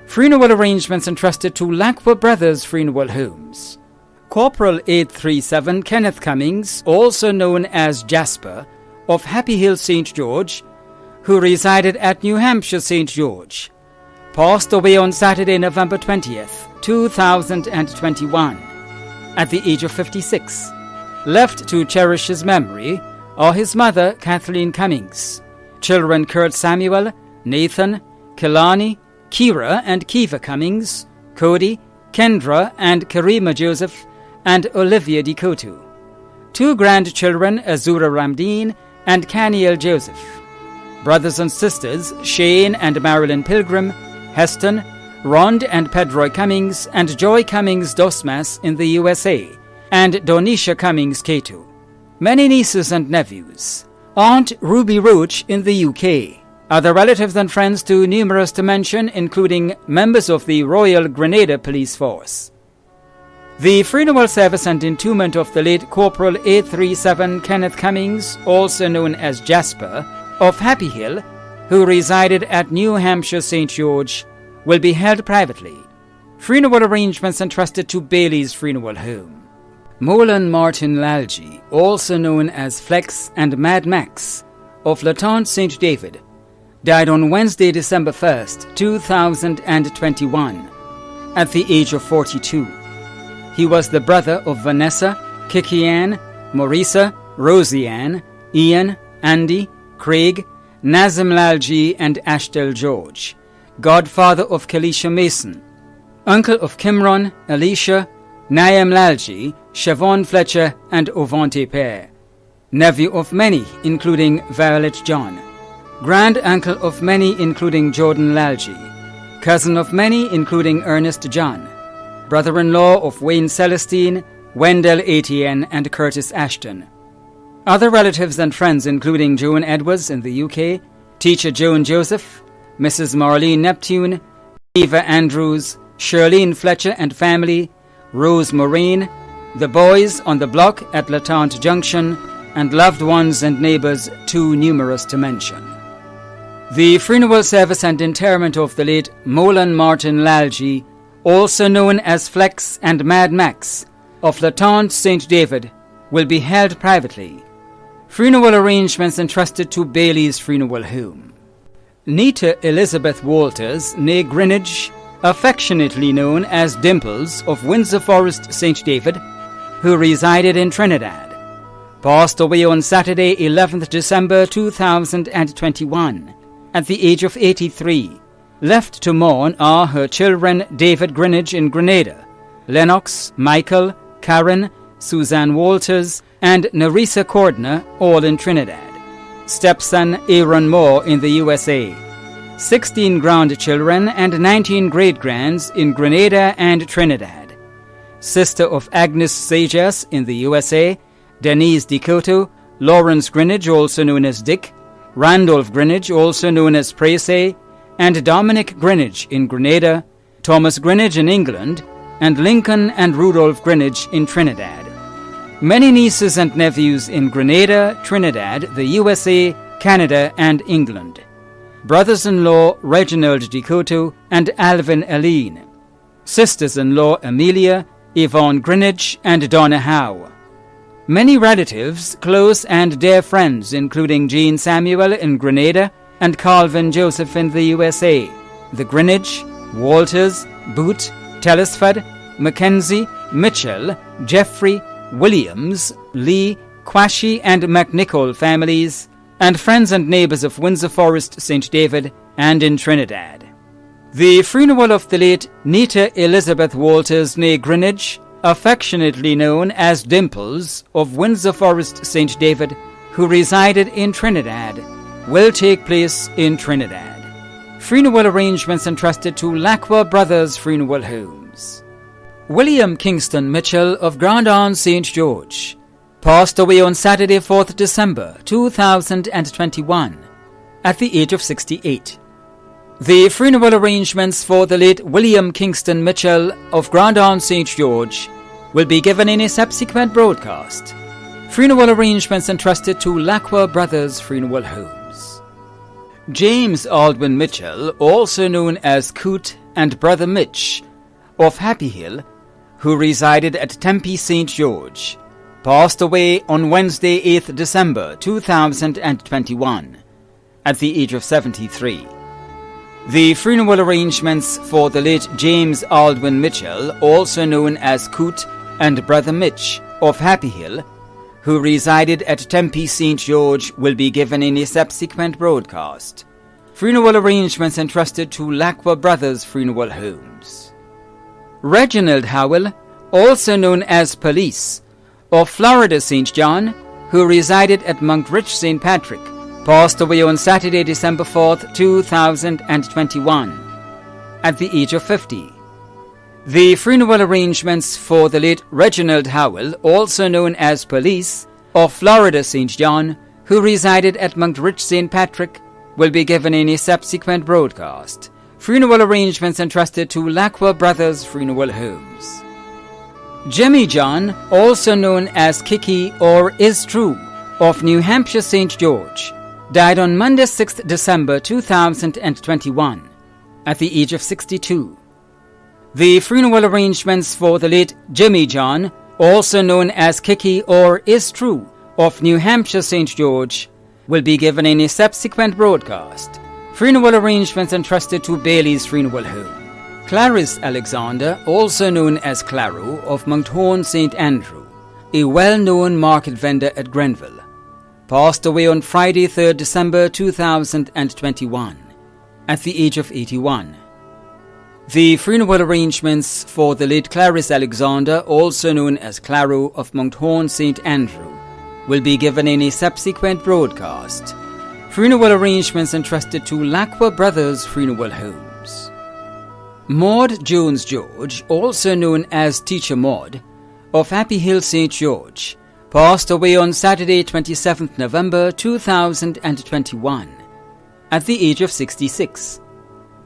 [SPEAKER 22] Funeral arrangements entrusted to Lacqua Brothers Funeral Homes. Corporal 837 Kenneth Cummings, also known as Jasper, of Happy Hill, St. George, who resided at New Hampshire, St. George, passed away on Saturday, November 20th, 2021, at the age of 56. Left to cherish his memory are his mother, Kathleen Cummings, children Kurt Samuel, Nathan, Kelani, Kira and Kiva Cummings, Cody, Kendra and Karima Joseph, and Olivia Dikotu. 2 grandchildren, Azura Ramdeen and Kaniel Joseph. Brothers and sisters, Shane and Marilyn Pilgrim, Heston, Rond and Pedroy Cummings, and Joy Cummings Dosmas in the USA, and Donisha Cummings Ketu. Many nieces and nephews. Aunt Ruby Roach in the UK. Other relatives and friends too numerous to mention, including members of the Royal Grenada Police Force. The funeral service and entombment of the late Corporal 837 Kenneth Cummings, also known as Jasper, of Happy Hill, who resided at New Hampshire, St. George, will be held privately. Funeral arrangements entrusted to Bailey's Funeral Home. Molan Martin Lalji, also known as Flex and Mad Max, of Latente, St. David, died on Wednesday, December 1st, 2021, at the age of 42. He was the brother of Vanessa, Kikianne, Maurisa, Rosianne, Ian, Andy, Craig, Nazim Lalji and Ashtel George, godfather of Kalisha Mason, uncle of Kimron, Alicia, Niam Lalji, Siobhan Fletcher and Ovante Pear, nephew of many including Violet John, grand-uncle of many including Jordan Lalji, cousin of many including Ernest John, brother-in-law of Wayne Celestine, Wendell Etienne and Curtis Ashton. Other relatives and friends including Joan Edwards in the UK, teacher Joan Joseph, Mrs. Marlene Neptune, Eva Andrews, Shirlene Fletcher and family, Rose Moraine, the boys on the block at Latente Junction, and loved ones and neighbors too numerous to mention. The funeral service and interment of the late Molan Martin Lalji, also known as Flex and Mad Max, of Latente St. David, will be held privately. Funeral arrangements entrusted to Bailey's Funeral Home. Nita Elizabeth Walters, née Greenwich, affectionately known as Dimples of Windsor Forest, St. David, who resided in Trinidad, passed away on Saturday, 11th December 2021, at the age of 83. Left to mourn are her children David Greenwich in Grenada, Lennox, Michael, Karen, Suzanne Walters, and Nerissa Cordner, all in Trinidad. Stepson Aaron Moore in the USA. 16 grandchildren and 19 great-grands in Grenada and Trinidad. Sister of Agnes Sajas in the USA, Denise Dikoto, Lawrence Greenwich, also known as Dick, Randolph Greenwich, also known as Precy, and Dominic Greenwich in Grenada, Thomas Greenwich in England, and Lincoln and Rudolph Greenwich in Trinidad. Many nieces and nephews in Grenada, Trinidad, the USA, Canada, and England. Brothers-in-law Reginald Dikoto and Alvin Aline. Sisters-in-law Amelia, Yvonne Greenwich, and Donna Howe. Many relatives, close and dear friends, including Jean Samuel in Grenada and Calvin Joseph in the USA, the Greenwich, Walters, Boot, Telesford, Mackenzie, Mitchell, Jeffrey, Williams, Lee, Quashie, and McNichol families, and friends and neighbours of Windsor Forest, St. David, and in Trinidad. The funeral of the late Nita Elizabeth Walters, née Greenwich, affectionately known as Dimples, of Windsor Forest, St. David, who resided in Trinidad, will take place in Trinidad. Funeral arrangements entrusted to Lacqua Brothers Funeral Homes. William Kingston Mitchell of Grand Anse, St. George, passed away on Saturday, 4th December 2021, at the age of 68. The funeral arrangements for the late William Kingston Mitchell of Grandon St. George will be given in a subsequent broadcast. Funeral arrangements entrusted to Lacqua Brothers Funeral Homes. James Aldwin Mitchell, also known as Coot and Brother Mitch, of Happy Hill, who resided at Tempe St. George, passed away on Wednesday, 8th December 2021, at the age of 73. The funeral arrangements for the late James Aldwin Mitchell, also known as Coot and Brother Mitch, of Happy Hill, who resided at Tempe St. George, will be given in a subsequent broadcast. Funeral arrangements entrusted to Lacqua Brothers Funeral Homes. Reginald Howell, also known as Police, of Florida St. John, who resided at Monkridge St. Patrick, passed away on Saturday, December 4th, 2021, at the age of 50. The funeral arrangements for the late Reginald Howell, also known as Police, of Florida St. John, who resided at Monkridge St. Patrick, will be given in a subsequent broadcast. Funeral arrangements entrusted to Lacqua Brothers Funeral Homes. Jimmy John, also known as Kiki or Is True, of New Hampshire St. George, died on Monday, 6th December 2021, at the age of 62. The funeral arrangements for the late Jimmy John, also known as Kiki or Is True, of New Hampshire St. George, will be given in a subsequent broadcast. Funeral arrangements entrusted to Bailey's Funeral Home. Clarice Alexander, also known as Claro, of Mount Horn St. Andrew, a well-known market vendor at Grenville, passed away on Friday, 3rd December 2021, at the age of 81. The funeral arrangements for the late Clarice Alexander, also known as Claro, of Mount Horn St. Andrew, will be given in a subsequent broadcast. Funeral arrangements entrusted to Lacqua Brothers Funeral Homes. Maud Jones George, also known as Teacher Maud, of Happy Hill St. George, passed away on Saturday, 27th November 2021, at the age of 66.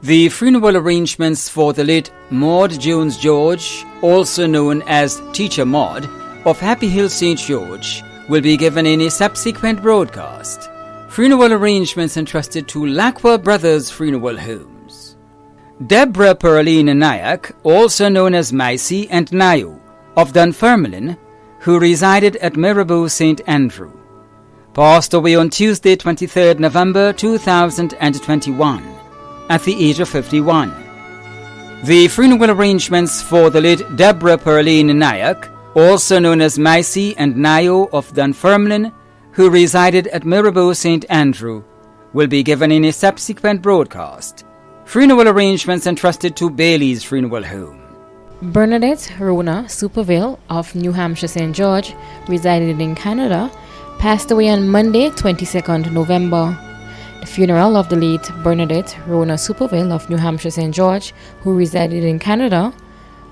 [SPEAKER 22] The funeral arrangements for the late Maud Jones George, also known as Teacher Maud, of Happy Hill St. George, will be given in a subsequent broadcast. Funeral arrangements entrusted to Lacqua Brothers Funeral Homes. Deborah Pearline Nayak, also known as Maisy and Nayo, of Dunfermline, who resided at Mirabeau St. Andrew, passed away on Tuesday, 23rd November 2021, at the age of 51. The funeral arrangements for the late Deborah Pearline Nayak, also known as Maisy and Nayo of Dunfermline, who resided at Mirabeau St. Andrew, will be given in a subsequent broadcast. Funeral arrangements entrusted to Bailey's Funeral Home.
[SPEAKER 10] Bernadette Rona Superville of New Hampshire St. George, resided in Canada, passed away on Monday, 22nd November. The funeral of the late Bernadette Rona Superville of New Hampshire St. George, who resided in Canada,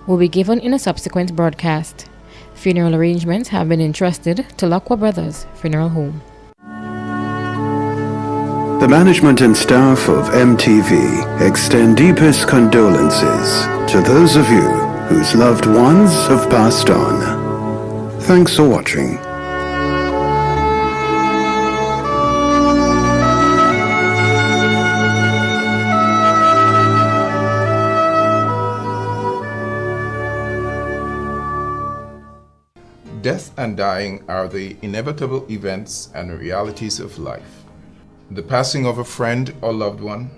[SPEAKER 10] will be given in a subsequent broadcast. Funeral arrangements have been entrusted to Lacqua Brothers Funeral Home.
[SPEAKER 9] The management and staff of MTV extend deepest condolences to those of you whose loved ones have passed on. Thanks for watching.
[SPEAKER 19] Death and dying are the inevitable events and realities of life. The passing of a friend or loved one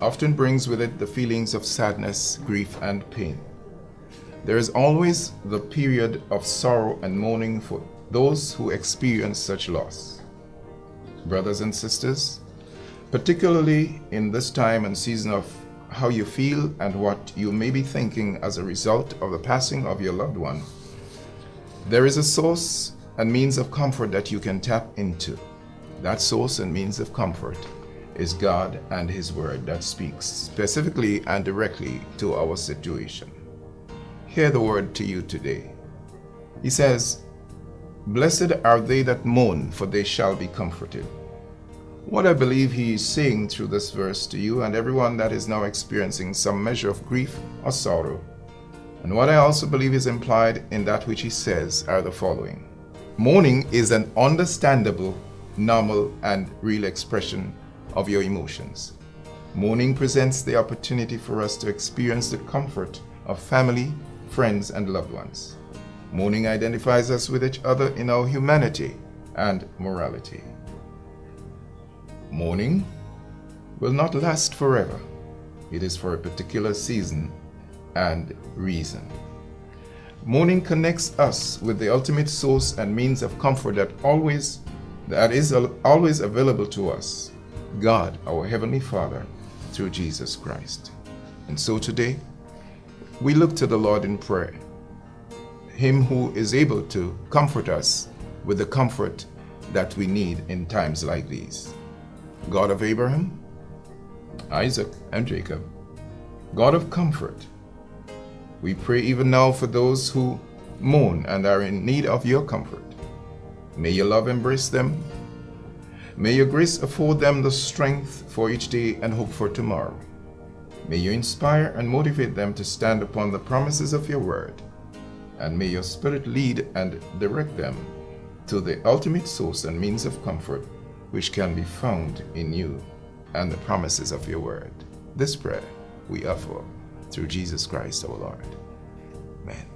[SPEAKER 19] often brings with it the feelings of sadness, grief, and pain. There is always the period of sorrow and mourning for those who experience such loss. Brothers and sisters, particularly in this time and season of how you feel and what you may be thinking as a result of the passing of your loved one, there is a source and means of comfort that you can tap into. That source and means of comfort is God and His Word that speaks specifically and directly to our situation. Hear the word to you today. He says, "Blessed are they that mourn, for they shall be comforted. What I believe he is saying through this verse to you and everyone that is now experiencing some measure of grief or sorrow, and what I also believe is implied in that which he says, are the following. Mourning is an understandable, normal, and real expression of your emotions. Mourning presents the opportunity for us to experience the comfort of family, friends, and loved ones. Mourning identifies us with each other in our humanity and morality. Mourning will not last forever. It is for a particular season and reason. Mourning connects us with the ultimate source and means of comfort that is always available to us, God, our Heavenly Father, through Jesus Christ. And so today, we look to the Lord in prayer, Him who is able to comfort us with the comfort that we need in times like these. God of Abraham, Isaac, and Jacob, God of comfort, we pray even now for those who mourn and are in need of your comfort. May your love embrace them. May your grace afford them the strength for each day and hope for tomorrow. May you inspire and motivate them to stand upon the promises of your word. And may your Spirit lead and direct them to the ultimate source and means of comfort which can be found in you and the promises of your word. This prayer we offer through Jesus Christ our Lord. Amen.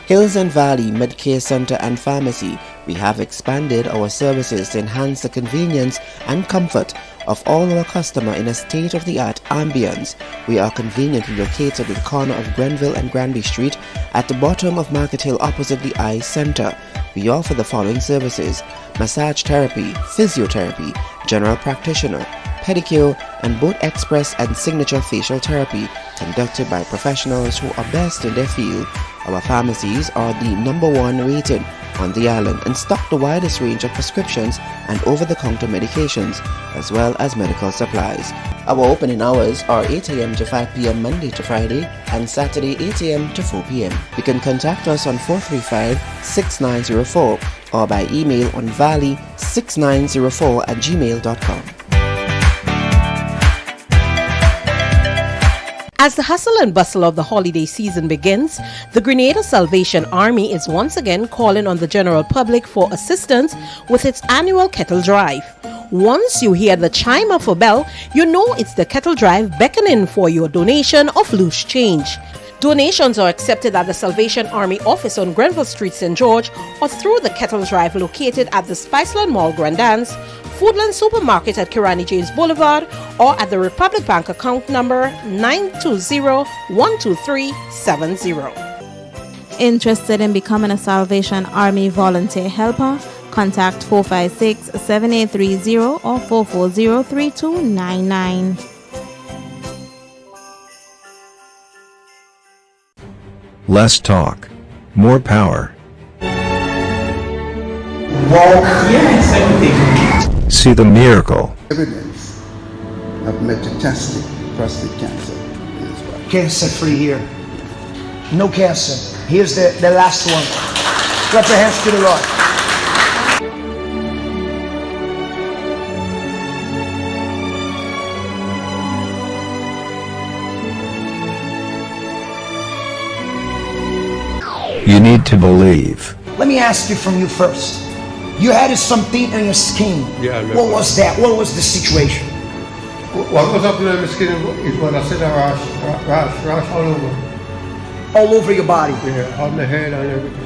[SPEAKER 4] Hills and Valley Medcare Center and Pharmacy, we have expanded our services to enhance the convenience and comfort of all our customers in a state-of-the-art ambience. We are conveniently located at the corner of Grenville and Granby Street at the bottom of Market Hill opposite the Eye Center. We offer the following services: massage therapy, physiotherapy, general practitioner, pedicure, and both express and signature facial therapy conducted by professionals who are best in their field. Our pharmacies are the #1 rated on the island and stock the widest range of prescriptions and over-the-counter medications, as well as medical supplies. Our opening hours are 8 a.m. to 5 p.m. Monday to Friday and Saturday 8 a.m. to 4 p.m. You can contact us on 435-6904 or by email on valley6904@gmail.com.
[SPEAKER 20] As the hustle and bustle of the holiday season begins, the Grenada Salvation Army is once again calling on the general public for assistance with its annual kettle drive. Once you hear the chime of a bell, you know it's the kettle drive beckoning for your donation of loose change. Donations are accepted at the Salvation Army office on Grenville Street, St. George, or through the Kettle Drive located at the Spiceland Mall, Grandans, Foodland Supermarket at Kirani James Boulevard, or at the Republic Bank account number 920-12370.
[SPEAKER 21] Interested in becoming a Salvation Army volunteer helper? Contact 456-7830 or 440-3299.
[SPEAKER 13] Less talk, more power.
[SPEAKER 18] Yes, everything.
[SPEAKER 13] See the miracle.
[SPEAKER 23] Evidence of metastatic prostate cancer.
[SPEAKER 18] Cancer free here. No cancer. Here's the last one. Clap your hands to the Lord.
[SPEAKER 13] You need to believe.
[SPEAKER 18] Let me ask you from you first. You had something on your skin.
[SPEAKER 24] Yeah,
[SPEAKER 18] what was that? What was the situation?
[SPEAKER 24] What was up in my skin is when I said a rash all over.
[SPEAKER 18] All over your body?
[SPEAKER 24] Yeah, on the head and everything.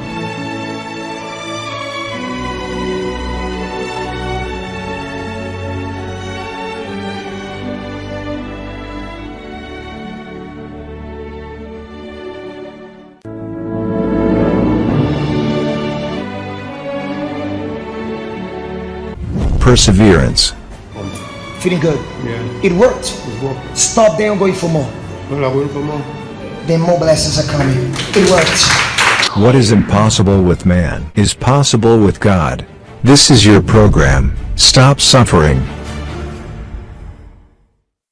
[SPEAKER 13] Perseverance.
[SPEAKER 18] Feeling good?
[SPEAKER 24] Yeah.
[SPEAKER 18] It worked?
[SPEAKER 24] It worked.
[SPEAKER 18] Stop there and going for more.
[SPEAKER 24] Well, I'm going for more.
[SPEAKER 18] Then more blessings are coming. It worked.
[SPEAKER 13] What is impossible with man is possible with God. This is your program. Stop suffering.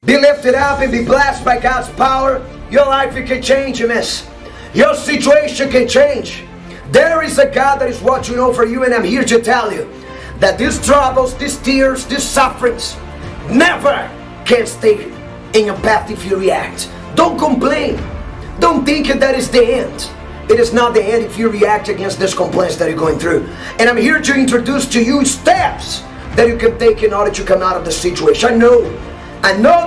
[SPEAKER 18] Be lifted up and be blessed by God's power. Your life can change, miss. Your situation can change. There is a God that is watching over you, and I'm here to tell you that these troubles, these tears, these sufferings never can stay in your path if you react. Don't complain. Don't think that is the end. It is not the end if you react against these complaints that you're going through. And I'm here to introduce to you steps that you can take in order to come out of the situation. I know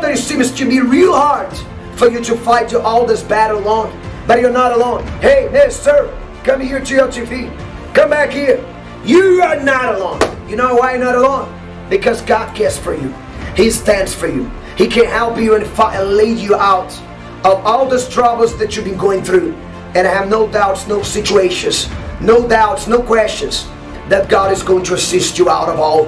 [SPEAKER 18] that it seems to be real hard for you to fight all this battle alone, but you're not alone. Hey, miss, sir, come here to your TV. Come back here. You are not alone. You know why you're not alone? Because God cares for you. He stands for you. He can help you and lead you out of all those troubles that you've been going through. And I have no doubts, no situations, no doubts, no questions that God is going to assist you out of all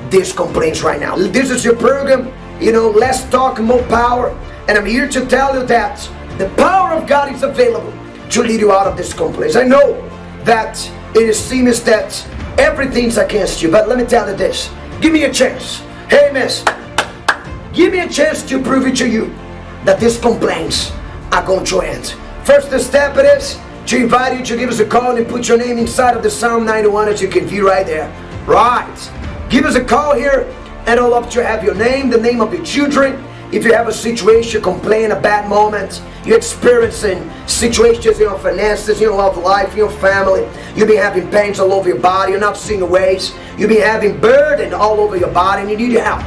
[SPEAKER 18] these complaints right now. This is your program, less talk, more power. And I'm here to tell you that the power of God is available to lead you out of this complaints. I know that it seems that everything's against you, but let me tell you this. Give me a chance. Hey, miss, give me a chance to prove it to you that these complaints are going to end. First step it is to invite you to give us a call and put your name inside of the Psalm 91 as you can view right there. Right. Give us a call here, and I'd love to have your name, the name of your children. If you have a situation, complain, a bad moment, you're experiencing situations in your finances, in your love life, in your family, you've been having pains all over your body, you're not seeing your ways, you've been having burden all over your body, and you need help.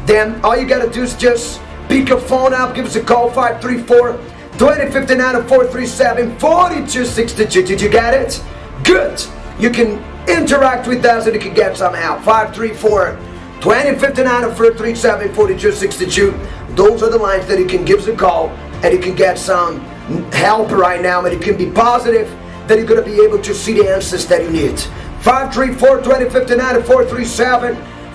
[SPEAKER 18] Then all you gotta do is just pick your phone up, give us a call, 534-2059 or 437-4262. Did you get it? Good. You can interact with us and you can get some help. 534-2059 or 437-4262. Those are the lines that you can give us a call and you can get some help right now, and you can be positive that you're going to be able to see the answers that you need. 534-2059 or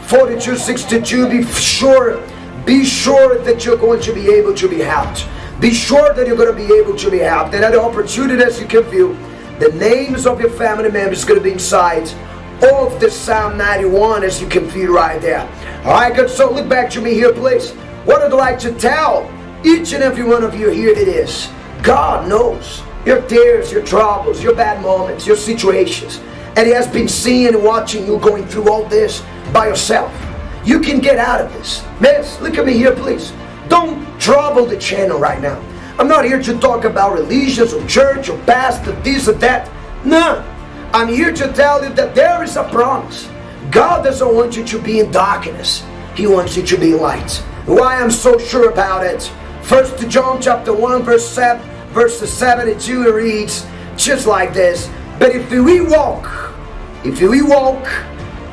[SPEAKER 18] 437-4262. Be sure that you're going to be able to be helped. Be sure that you're going to be able to be helped. And at the opportunity as you can view, the names of your family members are going to be inside of the Psalm 91 as you can view right there. Alright, good. So look back to me here, please. What I'd like to tell each and every one of you here, it is, God knows your tears, your troubles, your bad moments, your situations. And He has been seeing and watching you going through all this by yourself. You can get out of this. Miss, look at me here, please. Don't trouble the channel right now. I'm not here to talk about religions or church or pastor, this or that. No. I'm here to tell you that there is a promise. God doesn't want you to be in darkness. He wants you to be in light. Why I'm so sure about it? 1 John chapter 1 verse verse 72, it reads just like this. But if we walk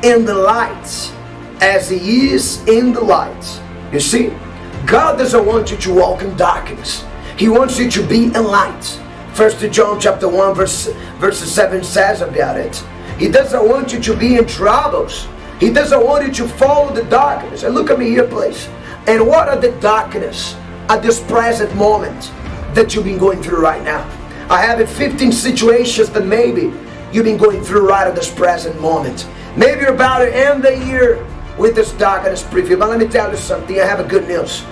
[SPEAKER 18] in the light as He is in the light. You see, God doesn't want you to walk in darkness. He wants you to be in light. 1 John chapter 1 verse 7 says about it. He doesn't want you to be in troubles. He doesn't want you to follow the darkness. And look at me here, please. And what are the darkness at this present moment that you've been going through right now? I have 15 situations that maybe you've been going through right at this present moment. Maybe you're about to end the year with this darkness preview. But let me tell you something. I have a good news.